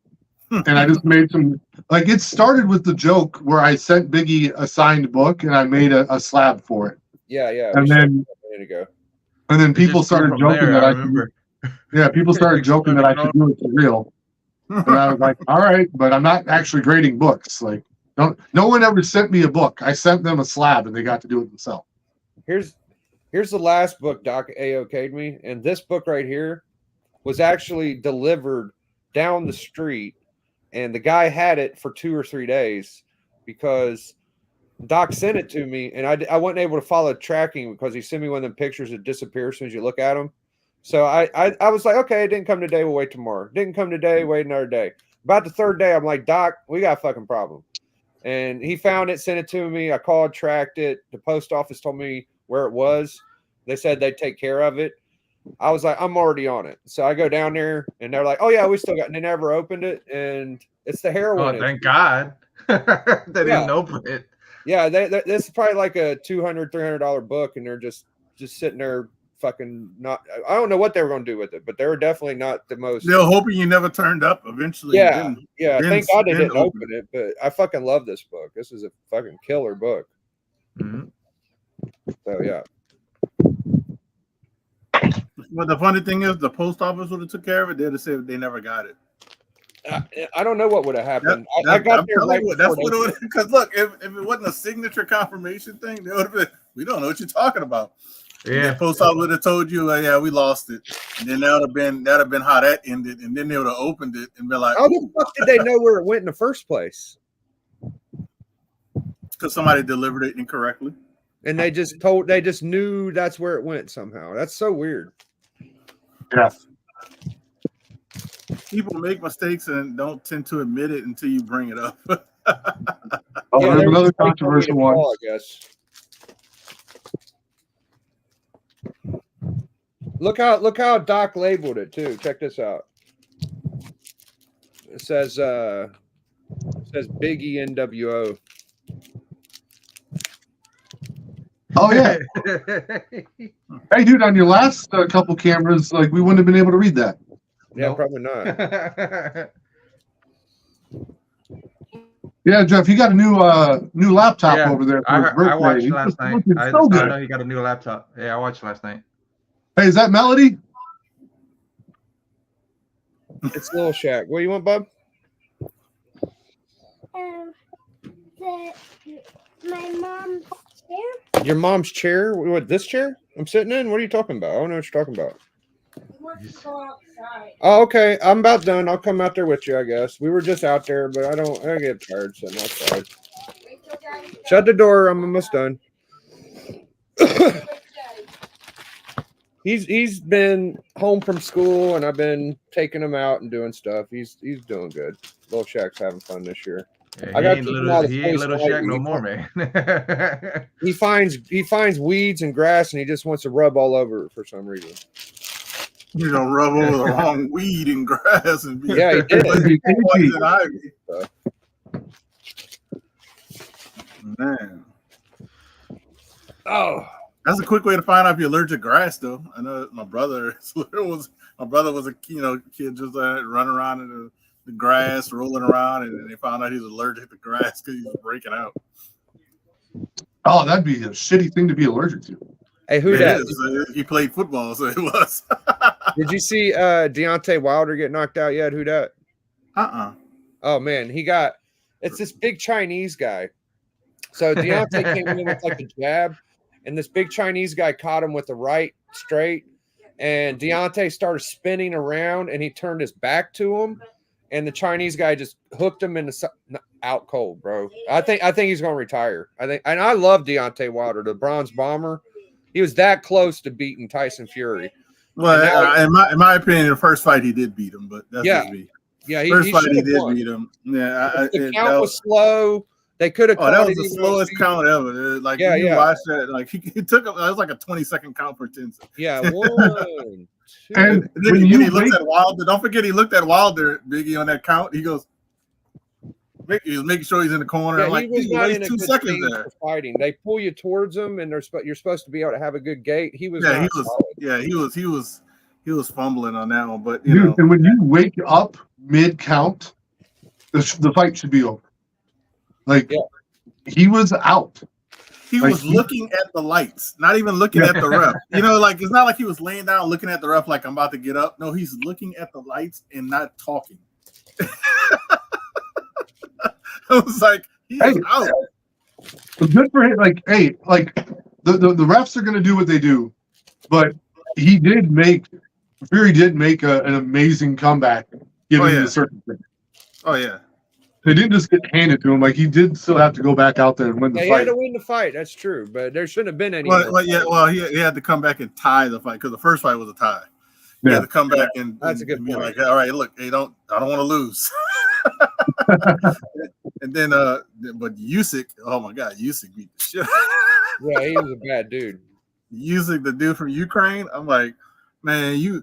and I just made some. Like it started with the joke where I sent Biggie a signed book, and I made a slab for it. Yeah. And we then- started a minute ago. And then It people just grew started from joking there, that I I could, remember. yeah, people started joking that I could do it for real. And I was like, all right, but I'm not actually grading books. Like, no one ever sent me a book. I sent them a slab, and they got to do it themselves. Here's the last book Doc AOK'd me, and this book right here was actually delivered down the street, and the guy had it for 2 or 3 days because Doc sent it to me, and I wasn't able to follow tracking because he sent me one of them pictures that disappear as soon as you look at them. So I was like, okay, it didn't come today, we'll wait tomorrow. Didn't come today, wait another day. About the third day, I'm like, Doc, we got a fucking problem. And he found it, sent it to me. I called, tracked it. The post office told me where it was. They said they'd take care of it. I was like, I'm already on it. So I go down there, and they're like, oh, yeah, we still got it. And they never opened it. And it's the heroin. Oh, thank God. They didn't open it. Yeah, this is probably like a $200, $300 book, and they're just sitting there fucking not. I don't know what they were going to do with it, but they were definitely not the most. They're hoping you never turned up eventually. Yeah. Thank God they didn't open open it, but I fucking love this book. This is a fucking killer book. Mhm. So yeah. But the funny thing is, the post office would have took care of it. They'd have said they never got it. I don't know what would have happened. I got there right that's before what it would. Because look, if it wasn't a signature confirmation thing, they would have been. We don't know what you're talking about. Yeah. The post office would have told you, yeah, we lost it, and then that'd have been how that ended, and then they would have opened it and been like, how the fuck did they know where it went in the first place? because somebody delivered it incorrectly. And they just knew that's where it went somehow. That's so weird. Yeah. People make mistakes and don't tend to admit it until you bring it up. Oh, Yeah, there's there was another a fake controversial William one. Paul, I guess. Look how Doc labeled it too. Check this out. It says Biggie NWO. Oh yeah. Hey, dude, on your last couple cameras, like we wouldn't have been able to read that. Yeah, Nope. probably not. Yeah, Jeff, you got a new laptop Yeah, over there for his I birthday. watched He's last just night. looking I so just good. know he got a new laptop. Yeah, I watched last night. Hey, is that Melody? It's Little Shack. What do you want, bub? My mom's chair. Your mom's chair? What, this chair I'm sitting in? What are you talking about? I don't know what you're talking about. He wants to go outside. Oh, okay. I'm about done. I'll come out there with you, I guess. We were just out there, but I get tired sitting outside. Wait till Daddy's Shut the door. I'm almost done. done. He's been home from school, and I've been taking him out and doing stuff. He's doing good. Little Shack's having fun this year. Yeah, I he got ain't to keep him little, out of he ain't space little light. Shack no more, man. He finds weeds and grass, and he just wants to rub all over it for some reason. You know, rub over the wrong weed and grass and be Yeah, he did. poison ivy. Man, Oh, that's a quick way to find out if you're allergic to grass, though. I know my brother was a kid just running around in the grass, rolling around, and they found out he was allergic to grass because he was breaking out. Oh, that'd be a shitty thing to be allergic to. hey, who It that? is. He played football, so it was. Did you see Deontay Wilder get knocked out yet? Who that? Oh man, it's this big Chinese guy. So Deontay came in with like a jab, and this big Chinese guy caught him with the right straight, and Deontay started spinning around, and he turned his back to him, and the Chinese guy just hooked him in the out cold, bro. I think he's gonna retire. And I love Deontay Wilder, the Bronze Bomber. He was that close to beating Tyson Fury. Well, in my opinion, the first fight he did beat him, but that's Yeah. just me. Yeah, First fight he should've did won. beat him. Yeah, The count was slow. They could have. Oh, that was the slowest count ever. Dude. Like Yeah, you watch that, like he took it was like a 20-second count for 10 seconds. Yeah, 1, 2. And then when he you looked wake, at Wilder. Don't forget he looked at Wilder, Biggie, on that count. He goes, he was making sure he's in the corner. Yeah, I'm like, he was you not in waste a 2 good seconds stage there. for fighting. They pull you towards them, and you're supposed to be able to have a good gait. He was. Yeah, not he was. solid. Yeah, he was fumbling on that one. But you dude, know, and when you wake up mid count, the fight should be over. Like he was out. he like, was looking at the lights, not even looking at the ref. You know, like it's not like he was laying down looking at the ref like I'm about to get up. No, he's looking at the lights and not talking. It was like he's out. Good for him. Like, hey, like the refs are gonna do what they do, but he did make Fury did make an amazing comeback given the circumstances. Oh yeah. They didn't just get handed to him. Like he did still have to go back out there and win the He fight. had to win the fight. That's true, but there shouldn't have been any. Well, he had to come back and tie the fight because the first fight was a tie. He had to come back and That's a good be point. like, all right, look, hey, I don't want to lose. And then, but Usyk, oh my God, Usyk beat the shit. Yeah, he was a bad dude. Usyk, the dude from Ukraine, I'm like, man, he,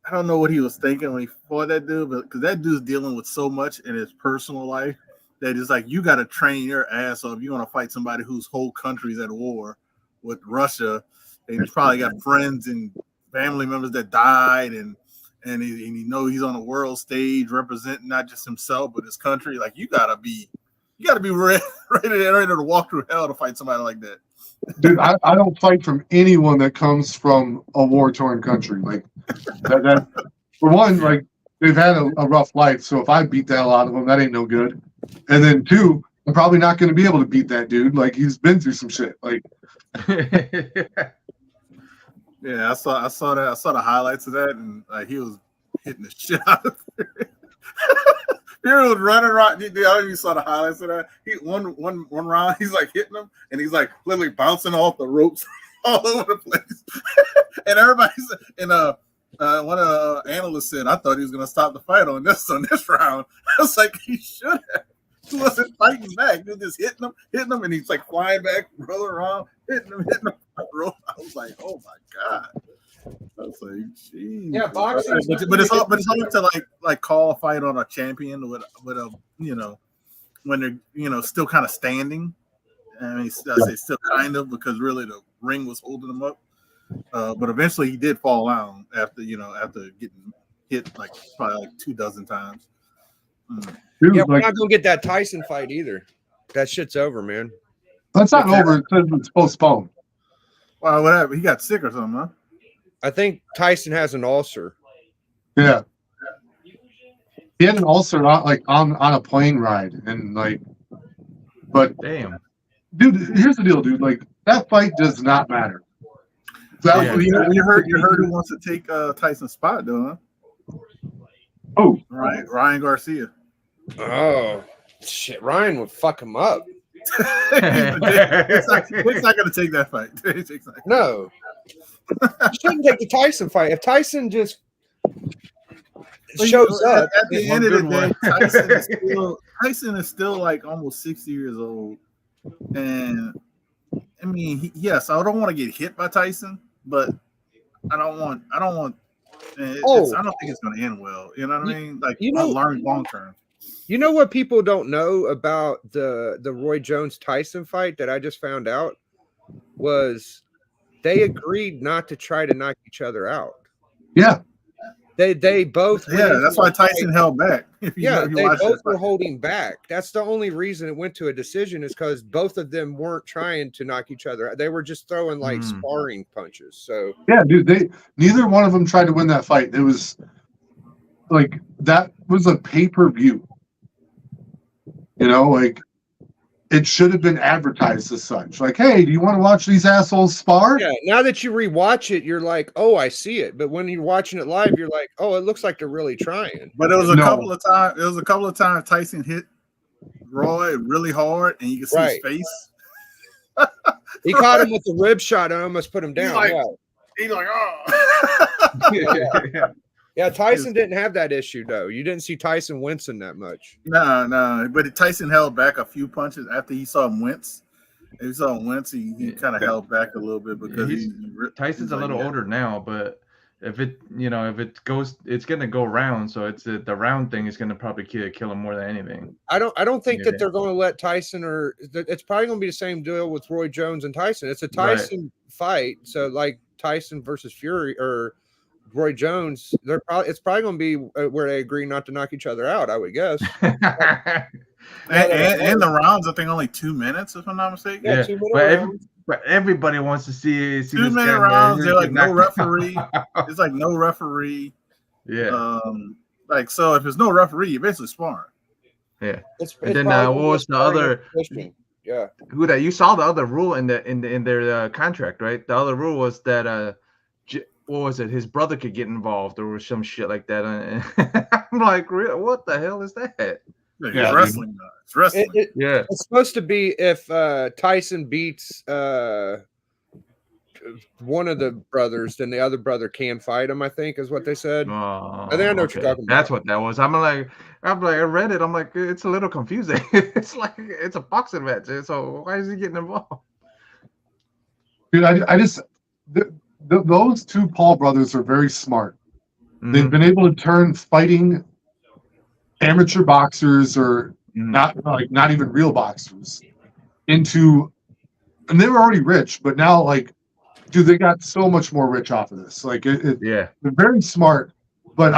I don't know what he was thinking when he fought that dude, but because that dude's dealing with so much in his personal life that it's like you got to train your ass off. You want to fight somebody whose whole country's at war with Russia, and he's probably got friends and family members that died, and he know he's on a world stage representing not just himself but his country. Like you gotta be ready to walk through hell to fight somebody like that. Dude, I don't fight from anyone that comes from a war-torn country. Like that for one, like they've had a rough life. So if I beat the hell out of them, that ain't no good. And then two, I'm probably not going to be able to beat that dude. Like he's been through some shit. Like, yeah, I saw that. I saw the highlights of that, and like he was hitting the shit out of it. Fury was running around. I don't know if you saw the highlights of that. He one round, he's like hitting him, and he's like literally bouncing off the ropes all over the place. And everybody's one of the analysts said, "I thought he was going to stop the fight on this round." I was like, he should have. He wasn't fighting back. He was just hitting him, and he's like flying back, rolling around, hitting him. I was like, oh my God. I was like, geez. Yeah, boxing. But it's hard to like call a fight on a champion with a when they're still kind of standing. I mean, I say still kind of because really the ring was holding him up. But eventually he did fall down after getting hit like probably like 24 times. dude, Yeah, we're like, not gonna get that Tyson fight either. That shit's over, man. that's not over. It says it's postponed. Well, whatever. He got sick or something, huh? I think Tyson has an ulcer. Yeah. He had an ulcer on a plane ride and like, but Damn. dude, here's the deal, dude. Like that fight does not matter. That Yeah. was- You heard who wants to take Tyson's spot though, huh? Oh, Ryan Garcia. Oh shit, Ryan would fuck him up. It's not going to take that fight. No, you shouldn't take the Tyson fight. If Tyson just shows up at the end of the One day, Tyson is still like almost 60 years old, and I mean, yes, I don't want to get hit by Tyson, but I don't want. I don't think it's going to end well. You know what I mean? Like, I'll learn long term. You know what people don't know about the Roy Jones Tyson fight that I just found out was they agreed not to try to knock each other out. yeah. They both That's why Tyson held back. They both were holding back. That's the only reason it went to a decision is because both of them weren't trying to knock each other out. They were just throwing like sparring punches. So Yeah, dude, neither one of them tried to win that fight. It was like that was a pay-per-view. You know, like it should have been advertised as such. Like, hey, do you want to watch these assholes spar? yeah, now that you rewatch it, you're like, oh, I see it. But when you're watching it live, you're like, oh, it looks like they're really trying. But it was a couple of times. It was a couple of times Tyson hit Roy really hard, and you can see his face. He caught him with the rib shot and almost put him down. He's like, oh. Yeah. Yeah, Tyson didn't have that issue though. You didn't see Tyson wincing that much. No. But Tyson held back a few punches after he saw him wince. If he saw him wince, he kind of held back a little bit because Tyson's a little older now, but if it goes, it's gonna go round. So it's the round thing is gonna probably kill him more than anything. I don't think that they're going to let Tyson, or it's probably going to be the same deal with Roy Jones and Tyson. It's a Tyson fight, so like Tyson versus Fury or Roy Jones, it's probably going to be where they agree not to knock each other out, I would guess. and the rounds, I think only 2 minutes, if I'm not mistaken. Yeah, 2 minute rounds. But everybody wants to see 2 minute rounds. They're like no referee. It's like no referee. Yeah. Like so, if there's no referee, you're basically sparring. Yeah. It's and then what was the other? Yeah. Who that? You saw the other rule in their contract, right? The other rule was that what was it? His brother could get involved or some shit like that. I'm like, what the hell is that? Yeah, it's wrestling. It's wrestling. It's supposed to be if Tyson beats one of the brothers, then the other brother can fight him, I think is what they said. I think I know what you're talking about. That's what that was. I'm like, I read it. I'm like, it's a little confusing. It's like it's a boxing match. So why is he getting involved? Dude, I just those two Paul brothers are very smart. Mm-hmm. They've been able to turn fighting amateur boxers or not even real boxers into, and they were already rich, but now like, dude, they got so much more rich off of this. Like, they're very smart, but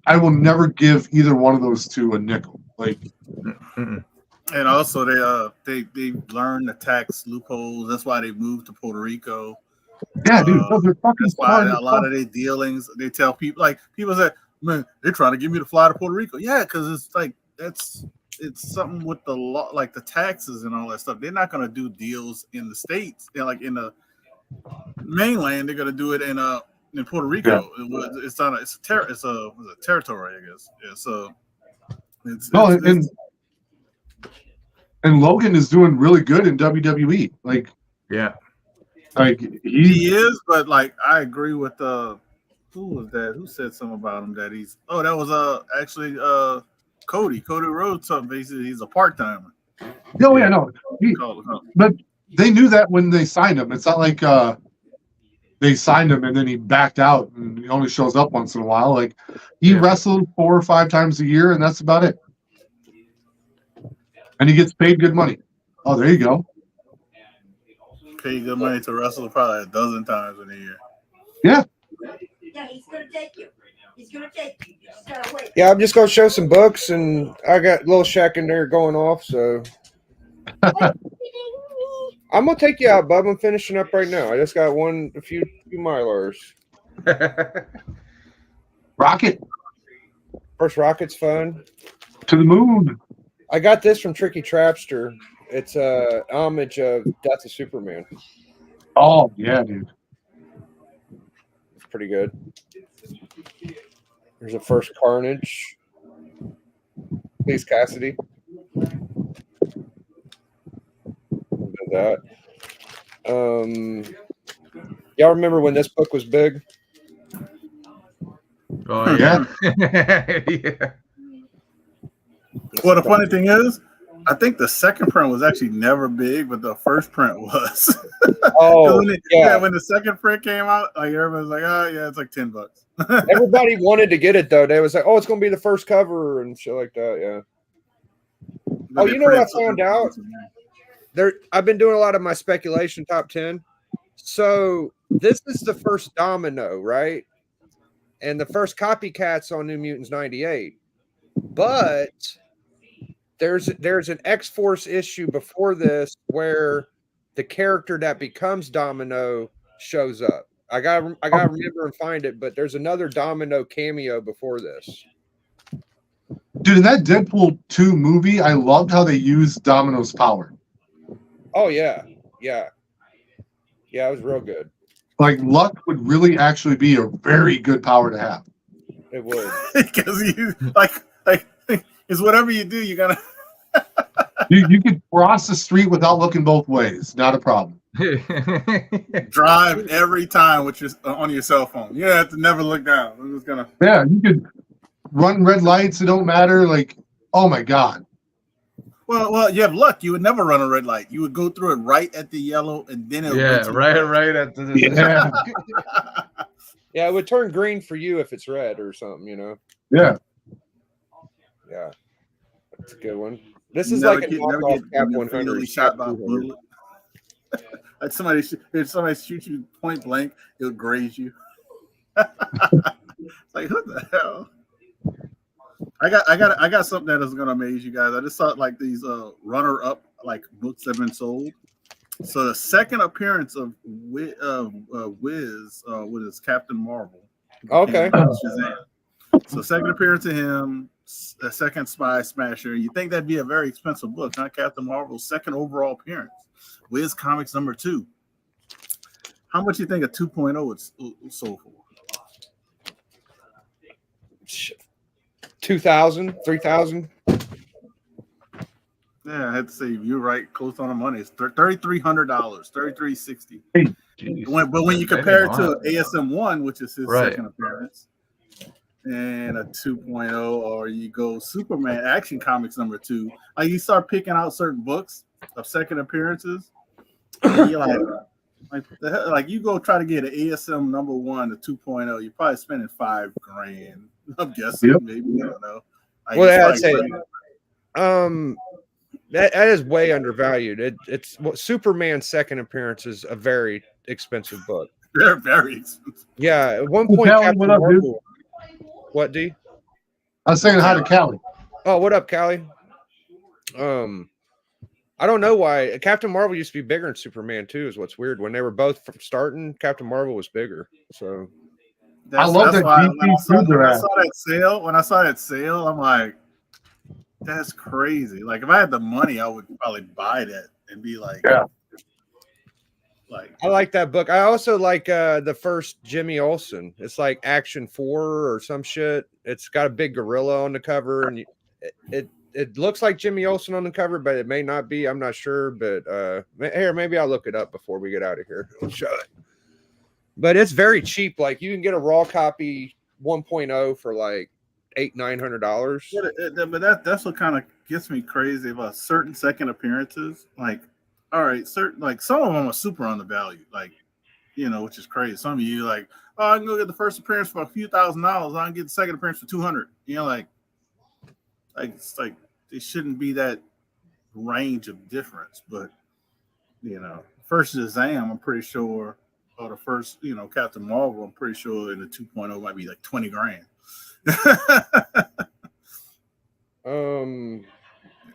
I will never give either one of those two a nickel. Like, and also they learned the tax loopholes. That's why they moved to Puerto Rico. Yeah, dude, they're fucking that's why a lot of their dealings. They tell people, like people say, man, they're trying to get me to fly to Puerto Rico. Yeah, because it's like it's something with the law, like the taxes and all that stuff. They're not going to do deals in the States. They're like in the mainland. They're going to do it in Puerto Rico. Yeah. It's a territory, I guess. Yeah, so and Logan is doing really good in WWE. Like, like he is, but like I agree with who was that? Who said something about him that he's? Oh, that was actually Cody Rhodes. Something basically, he's a part timer. No, no. But they knew that when they signed him. It's not like they signed him and then he backed out and he only shows up once in a while. Like he wrestled 4 or 5 times a year, and that's about it. And he gets paid good money. Oh, there you go. Pay good money to wrestle probably a dozen times in a year. Yeah. Yeah, he's gonna take you. He's gonna take you. You just gotta wait. Yeah, I'm just gonna show some books, and I got little Shaq in there going off. So I'm gonna take you out, bub. I'm finishing up right now. I just got a few milers. Rocket. First rocket's fun. To the moon. I got this from Tricky Trapster. It's a homage of Death of Superman. Oh yeah, dude. It's pretty good. There's a first Carnage. Please, Cassidy. Did that. Y'all remember when this book was big? Oh yeah. Yeah. Well, the funny thing is, I think the second print was actually never big, but the first print was. Oh, when the second print came out, like everybody was like, "Oh yeah, it's like $10." Everybody wanted to get it though. They was like, "Oh, it's gonna be the first cover and shit like that." Yeah. But you know what I found out? I've been doing a lot of my speculation top 10. So this is the first Domino, right? And the first copycats on New Mutants 98. But there's an X-Force issue before this where the character that becomes Domino shows up. I gotta remember and find it, but there's another Domino cameo before this. Dude, in that Deadpool 2 movie, I loved how they used Domino's power. Oh yeah. It was real good. Like luck would really actually be a very good power to have. It would. Because you like it's whatever you do, you gotta you could cross the street without looking both ways. Not a problem. Drive every time with your on your cell phone. You have to never look down. I'm just gonna. Yeah, you could run red lights. It don't matter. Like, oh my god. Well, you have luck. You would never run a red light. You would go through it right at the yellow, and then it would Yeah, go to right at the. Yeah. Yeah, it would turn green for you if it's red or something, you know. Yeah. Yeah, that's a good one. This is Never like a get- never knockoff get Cap fatally 100. shot Cap by a 200. bullet. Like if somebody shoots you point blank, it would graze you. It's like, what the hell? I got something that is gonna amaze you guys. I just saw like these runner up like books that have been sold. So the second appearance of Wiz, with his Captain Marvel. Okay. Shazam. So second appearance of him, a second Spy Smasher. You think that'd be a very expensive book, huh? Captain Marvel's second overall appearance. Wiz Comics #2. How much do you think a 2.0 would sold for? 2,000, 3,000. Yeah, I had to say you're right, close on the money. It's $3,300, $3,360. But when you compare it to ASM1, which is his second appearance, and a 2.0, or you go Superman Action Comics #2, like you start picking out certain books of second appearances, and you're like the hell, like you go try to get an ASM #1 to 2.0, you're probably spending $5,000. I'm guessing, maybe, I don't know. Like, Well, I'd say that is way undervalued. It's Superman's second appearance is a very expensive book. They're very expensive. Yeah, at one point, Callie, Captain what up, dude? Marvel. What, D? I was saying hi to Callie. Oh, what up, Callie? I don't know why Captain Marvel used to be bigger than Superman too. Is what's weird. When they were both starting, Captain Marvel was bigger. So I love that why DC when I at. saw that sale, I'm like, that's crazy. Like if I had the money, I would probably buy that and be like, Yeah. Like I like that book. I also like the first Jimmy Olsen. It's like Action 4 or some shit. It's got a big gorilla on the cover, and it looks like Jimmy Olsen on the cover, but it may not be. I'm not sure. But here, maybe I'll look it up before we get out of here. I'll show it. But it's very cheap. Like you can get a raw copy 1.0 for like $800-900. But that's what kind of gets me crazy about certain second appearances. Like, all right, certain like some of them are super undervalued. Like, you know, which is crazy. Some of you like, oh, I can go get the first appearance for a few $1,000s. I can get the second appearance for $200. You know, like it's like it shouldn't be that range of difference. But you know, first Shazam, I'm pretty sure, or the first, you know, Captain Marvel, I'm pretty sure in the 2.0 might be like $20,000.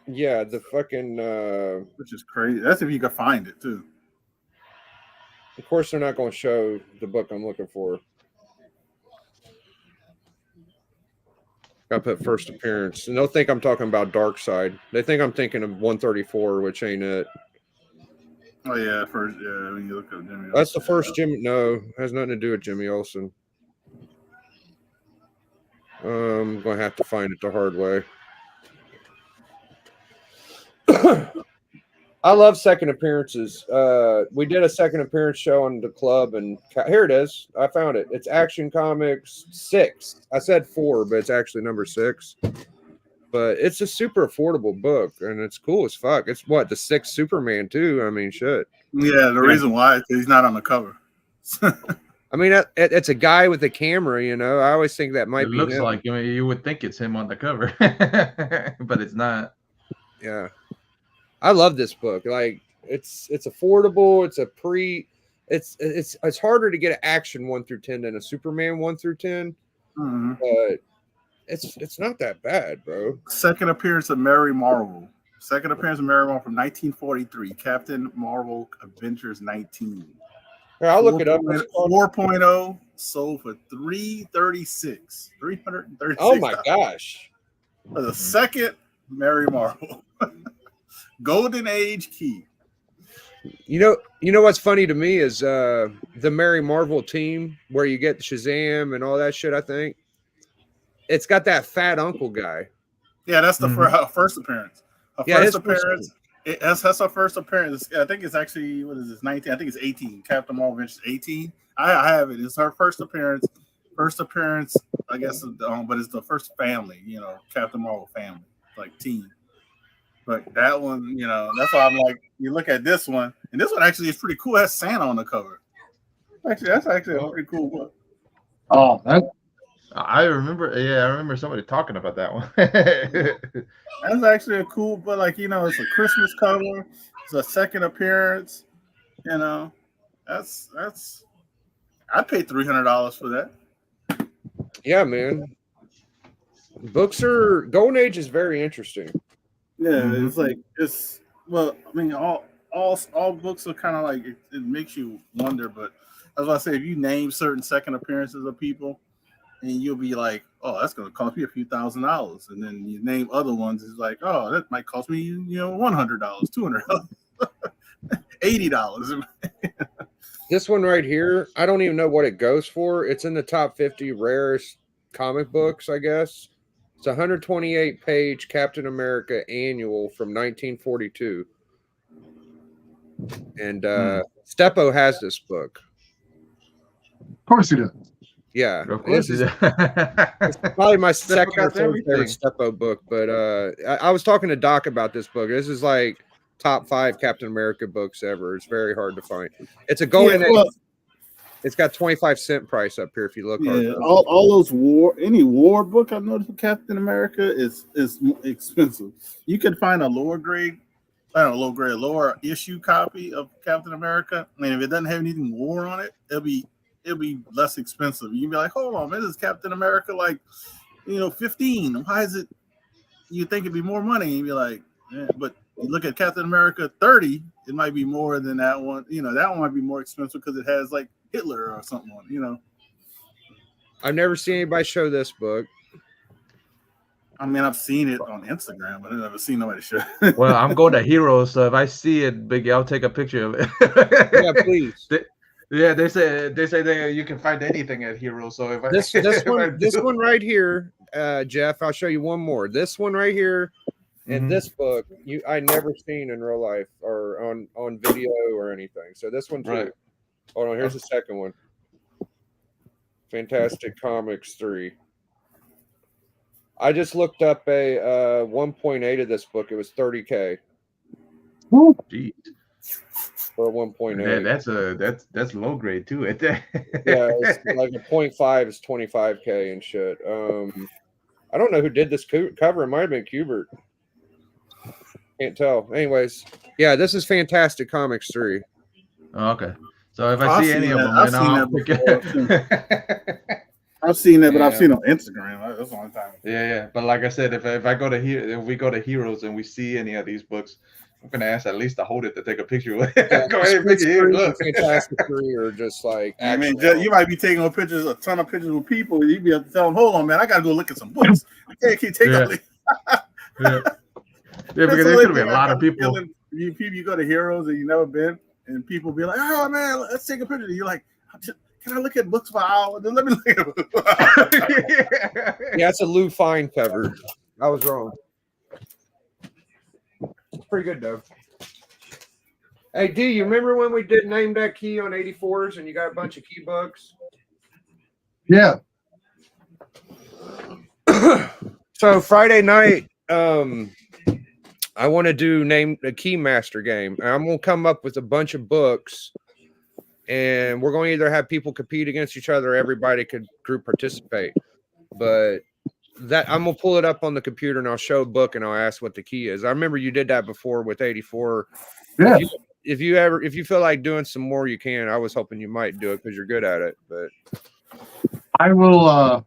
Yeah, the fucking which is crazy. That's if you can find it too. Of course, they're not going to show the book I'm looking for. I put first appearance, and they'll think I'm talking about Dark Side. They think I'm thinking of 134, which ain't it. Oh yeah, first when you look at Jimmy. That's the first Jimmy. No, has nothing to do with Jimmy Olsen. I'm gonna have to find it the hard way. I love second appearances. We did a second appearance show on the club, and here it is. I found it. It's Action Comics 6. I said 4, but it's actually number 6. But it's a super affordable book, and it's cool as fuck. It's what, the 6th Superman too. I mean, shit. Yeah, the reason why is 'cause he's not on the cover. I mean, it's a guy with a camera. You know, I always think that might be. It looks him. like you would think it's him on the cover, but it's not. Yeah. I love this book. Like it's affordable. It's it's harder to get an Action 1 through 10 than a Superman 1 through 10. Mm-hmm. But it's not that bad, bro. Second appearance of Mary Marvel. Second appearance of Mary Marvel from 1943. Captain Marvel Adventures 19. Here, I'll look it up. 4.0 sold for $336. $336. Oh my gosh. For the second Mary Marvel. Golden Age key. You know what's funny to me is the Mary Marvel team where you get Shazam and all that shit. I think it's got that fat uncle guy. Yeah, that's the first appearance. First appearance. That's our first appearance. I think it's actually, what is this, 19? I think it's 18. Captain Marvel Adventures 18. I have it. It's her first appearance. First appearance, I guess, but it's the first family, Captain Marvel family, like team. But that one, that's why I'm like, you look at this one, and this one actually is pretty cool. It has Santa on the cover. Actually, that's actually a pretty cool book. Oh, that I remember somebody talking about that one. That's actually a cool, but it's a Christmas cover. It's a second appearance. That's I paid $300 for that. Yeah, man. Golden Age is very interesting. Yeah, it's all books are kind of like it makes you wonder, but as I say, if you name certain second appearances of people, and you'll be like, oh, that's going to cost me a few $1,000s, and then you name other ones, it's like, oh, that might cost me $100, $200, $80. This one right here, I don't even know what it goes for. It's in the top 50 rarest comic books, I guess. It's a 128-page Captain America annual from 1942. And Steppo has this book. of course he does. Yeah. Of course, It's probably my second or third favorite Steppo book. But I was talking to Doc about this book. This is like top 5 Captain America books ever. It's very hard to find. It's a golden age. It's got 25-cent price up here if you look hard. All those any war book I noticed for Captain America is expensive. You can find a lower issue copy of Captain America. I mean, if it doesn't have anything war on it, it'll be less expensive. You can be like, hold on, man, this is Captain America 15. Why is it? You think it'd be more money? And you'd be like, yeah, but you look at Captain America 30, it might be more than that one. That one might be more expensive because it has like Hitler or something on it, I've never seen anybody show this book. I mean, I've seen it on Instagram, but I've never seen nobody show it. Well, I'm going to Heroes, so if I see it, Biggie, I'll take a picture of it. Yeah, please. They say you can find anything at Heroes. So if this one right here, Jeff, I'll show you one more. This one right here. And this book, I never seen in real life or on video or anything. So this one too. Right. Hold on, here's the second one. Fantastic Comics 3. I just looked up a 1.8 of this book. It was $30K. Woo. Jeez. For 1.8. Yeah, that's low grade too. Yeah, it's like a 0.5 is 25K and shit. I don't know who did this cover. It might have been Kubert. Can't tell. Anyways, yeah, this is Fantastic Comics 3. Oh, okay. So if I see any of them, then I'll pick it. I've seen that, but I've seen it on Instagram. That's the only time. Yeah. But like I said, if we go to Heroes and we see any of these books, I'm gonna ask at least to hold it to take a picture with it. Go ahead, pick it here. Look. Fantastic 3 or just like. I mean, you might be taking a ton of pictures with people. You'd be able to tell them, "Hold on, man, I gotta go look at some books. I can't keep taking." Yeah, because there could be a lot of people. You go to Heroes and you never been, and people be like, "Oh man, let's take a picture." You're like, "Can I look at books for an hour?" Then let me look at books. Yeah, it's a Lou Fine cover. I was wrong. It's pretty good though. Hey, D, you remember when we did Name That Key on 84s and you got a bunch of key books? Yeah. So Friday night, I want to do Name the Key Master game. And I'm going to come up with a bunch of books, and we're going to either have people compete against each other or everybody could group participate. But that I'm going to pull it up on the computer and I'll show a book and I'll ask what the key is. I remember you did that before with 84. Yeah. If you feel like doing some more, you can. I was hoping you might do it because you're good at it, but I will,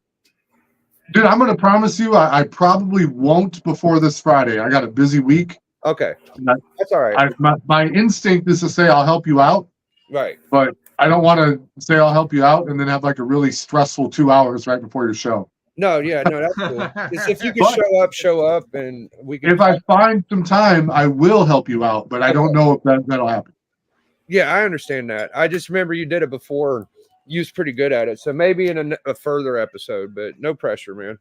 dude, I'm going to promise you, I probably won't before this Friday. I got a busy week. Okay. That's all right. My instinct is to say I'll help you out. Right. But I don't want to say I'll help you out and then have like a really stressful 2 hours right before your show. No, that's cool. If you can show up, and we can. If I find some time, I will help you out, but I don't know if that'll happen. Yeah, I understand that. I just remember you did it before. You was pretty good at it, so maybe in a further episode, but no pressure, man.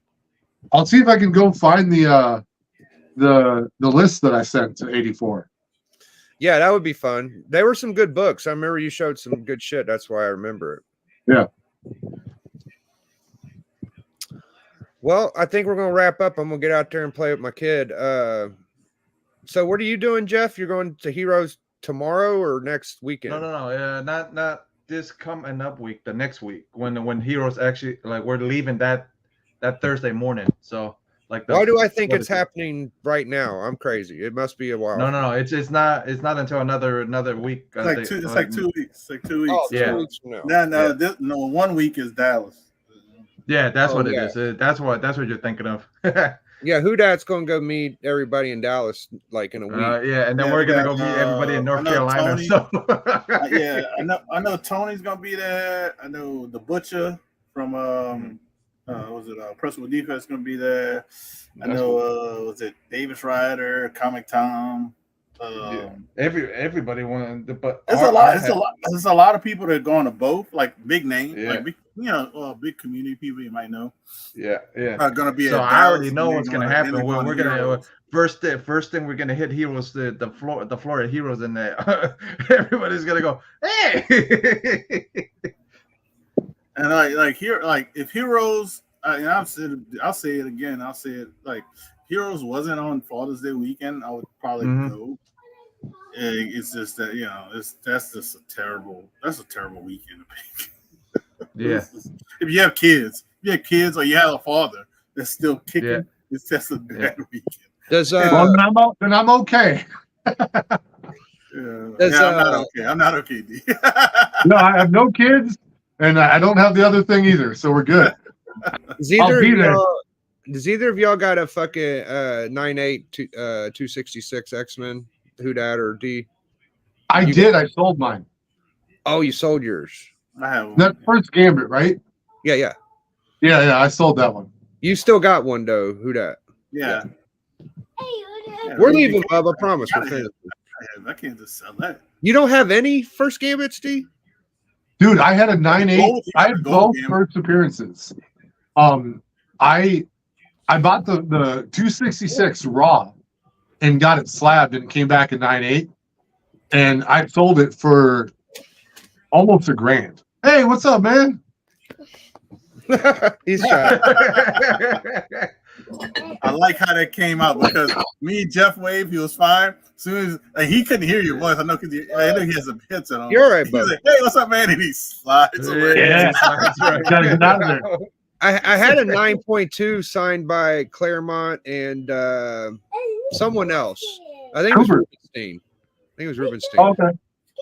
I'll see if I can go find the list that I sent to 84. Yeah, that would be fun. There were some good books. I remember you showed some good shit. That's why I remember it. Yeah. Well, I think we're gonna wrap up. I'm gonna get out there and play with my kid. So what are you doing, Jeff? You're going to Heroes tomorrow or next weekend? No. Not this coming up week. The next week when Heroes actually like we're leaving that Thursday morning. So like. Why do I think it's happening right now? I'm crazy. It must be a while. No. It's not until another week. It's like 2 weeks. Like 2 weeks. Oh, Yeah. 2 weeks from now. No, 1 week is Dallas. Yeah, that's what it yeah. is. That's what you're thinking of. Yeah, whodat's gonna go meet everybody in Dallas like in a week. Yeah, and then we're gonna go meet everybody in North Carolina. Tony, so. Yeah, I know Tony's gonna be there. I know the Butcher from Personal Defense gonna be there. I know was it Davis Ryder, Comic Tom. Yeah. Everybody wanted, but there's a lot of people that are going to both, like big names, like big, big community people you might know. Yeah. Are going to be. So I already know what's going to happen. We're going to first thing we're going to hit Heroes the Florida Heroes in there. Everybody's going to go, hey. And if Heroes, I'll say it again. I'll say it like Heroes wasn't on Father's Day weekend, I would probably go. It's just that that's just a terrible weekend to pick. Yeah. If you have kids, or you have a father that's still kicking, it's just a bad weekend. Does then I'm okay. I'm not okay, D. No, I have no kids, and I don't have the other thing either, so we're good. Does either of y'all got a fucking 9.8 266 X-Men? Whodat or D? I did. I sold mine. Oh, you sold yours. I have one. That first Gambit, right? Yeah. I sold that one. You still got one though. Whodat? Yeah. We're leaving, Bub. I promise. I can't just sell that. You don't have any first Gambits, D? Dude, I had a 9.8. I had both first appearances. I bought the 266 raw and got it slabbed and came back at 9.8, and I sold it for almost $1,000. Hey, what's up, man? He's shy. I like how that came out because me and Jeff Wave, he was fine. As soon as he couldn't hear your voice, I know because I know he has a headset on. You're right, buddy. Like, hey, what's up, man? And he slides away. Yeah, gotta get out of there. I had a 9.2 signed by Claremont and someone else. I think it was Rubenstein. Oh, okay.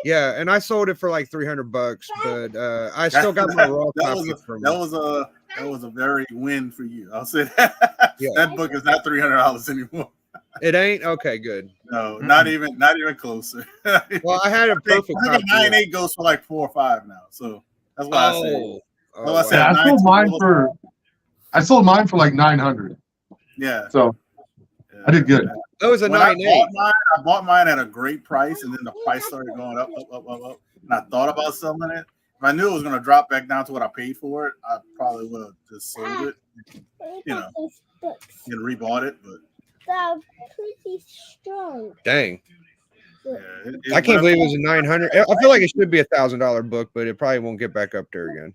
Yeah, and I sold it for like $300, but I still got my raw copy from that was a very win for you. I'll say that. Yeah. That book is not $300 anymore. It ain't? Okay, good. No, not even closer. Well, I had a perfect I think copy. 9.8 goes for like 4 or 5 now. So that's why I said. I sold mine for like 900. Yeah. So I did good. That was a 9.8. I bought mine at a great price, and then the price started going up. And I thought about selling it. If I knew it was going to drop back down to what I paid for it, I probably would have just sold it, and rebought it. But they're pretty strong. Dang. yeah, I can't believe it was a 900. I feel like it should be $1,000 book, but it probably won't get back up there again.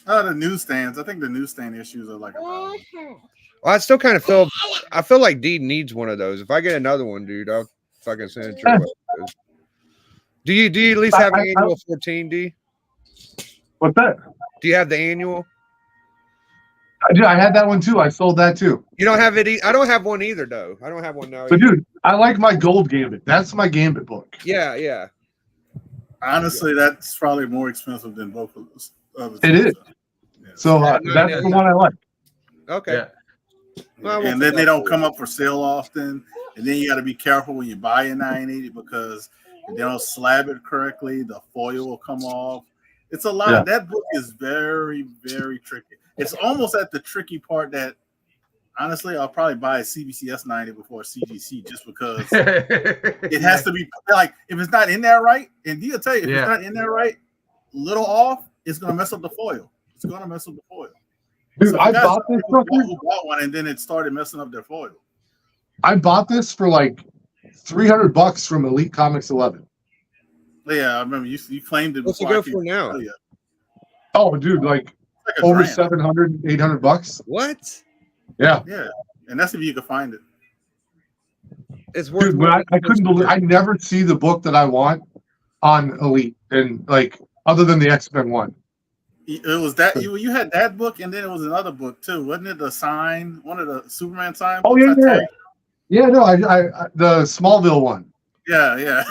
The newsstands. I think the newsstand issues are like Well, I still kind of feel. I feel like D needs one of those. If I get another one, dude, I'll fucking send it your way. Do you at least have an annual 14, D? What's that? Do you have the annual? I had that one too. I sold that too. You don't have it. I don't have one either, though. I don't have one now. But dude, I like my gold Gambit. That's my Gambit book. Yeah. honestly, that's probably more expensive than both of those. It is. Yeah. So that's the one I like. Okay. Yeah. Well, And then they don't come up for sale often. And then you got to be careful when you buy a 980 because if they don't slab it correctly, the foil will come off. It's a lot. Yeah. That book is very, very tricky. It's almost at the tricky part that, honestly, I'll probably buy a CBCS 90 before CGC just because it has to be like, if it's not in there right, and D'll tell you, if it's not in there right, little off, it's going to mess up the foil. It's going to mess up the foil. Dude, So I bought this who bought one and then it started messing up their foil. I bought this for like $300 from Elite Comics 11. Yeah, I remember you claimed it. What's it before I go could for now? tell you. Oh, dude, like It's like a over grand. 700, $800. What? Yeah, Yeah, and that's if you can find it. It's worth dude. more When than I couldn't believe. I never see the book that I want on Elite, and like other than the X-Men one. It was that you had that book, and then it was another book too, wasn't it? The sign, one of the Superman sign. Oh books yeah, I yeah. tagged? Yeah, no, I the Smallville one. Yeah.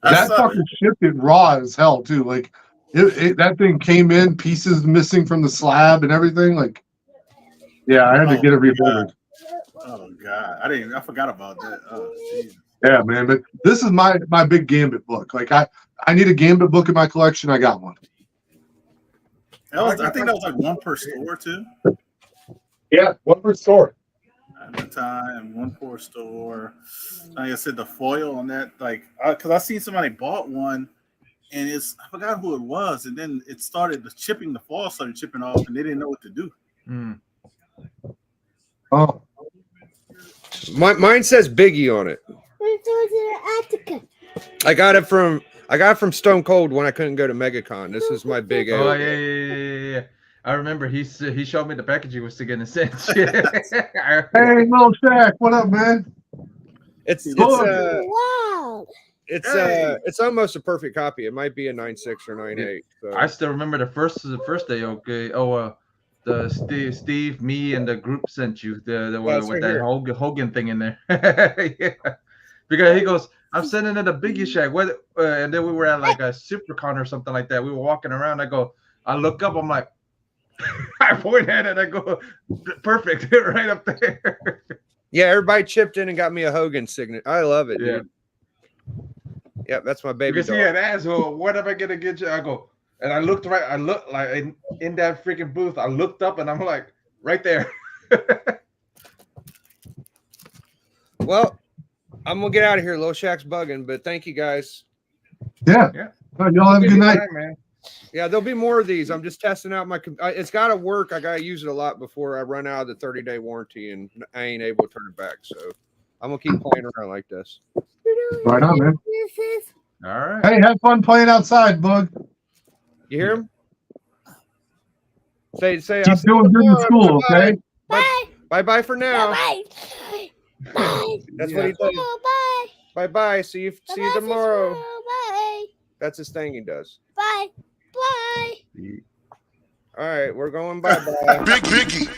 That fucking shipped it raw as hell too. Like that thing came in pieces missing from the slab and everything. Like, yeah, I had to get it reordered. Oh god, I forgot about that. Oh Jesus. Yeah, man. But this is my big Gambit book. Like I need a Gambit book in my collection. I got one. I think that was like one per store too. Yeah, one per store. At the time, one per store. Like I said, the foil on that, like, because I seen somebody bought one, and I forgot who it was, and then it started the foil started chipping off, and they didn't know what to do. Oh, Mine says Biggie on it. I got it from Stone Cold when I couldn't go to MegaCon. This is my big. Oh yeah. I remember he showed me the package he was gonna send. hey, little Shaq, what up, man? Wow. It's almost a perfect copy. It might be a 9.6 or 9.8. So. I still remember the first day. Okay. The Steve, me, and the group sent you the one with that Hogan thing in there. Yeah. Because he goes, I'm sending it a biggieshaq. And then we were at like a SuperCon or something like that. We were walking around. I look up. I'm like, I point at it. I go, perfect, right up there. Yeah, everybody chipped in and got me a Hogan signature. I love it, dude. Yeah, that's my baby. Because he had asked, well, what am I gonna get you? I go, and I looked right. I looked like in that freaking booth. I looked up and I'm like, right there. Well, I'm gonna get out of here. Lil Shaq's bugging, but thank you guys. Yeah. Y'all have a good night, man. Yeah, there'll be more of these. I'm just testing out my. It's got to work. I got to use it a lot before I run out of the 30-day warranty, and I ain't able to turn it back. So I'm gonna keep playing around like this. Right on, man. All right. Hey, have fun playing outside, Bug. You hear him? Say. Keep doing good in school, okay? Bye for now. Bye. That's what he says. Bye. Bye. See you tomorrow. Bye. That's his thing he does. Bye. All right, we're going bye-bye. Big Biggie.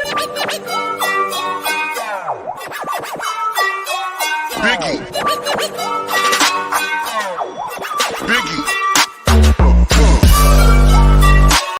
Biggie.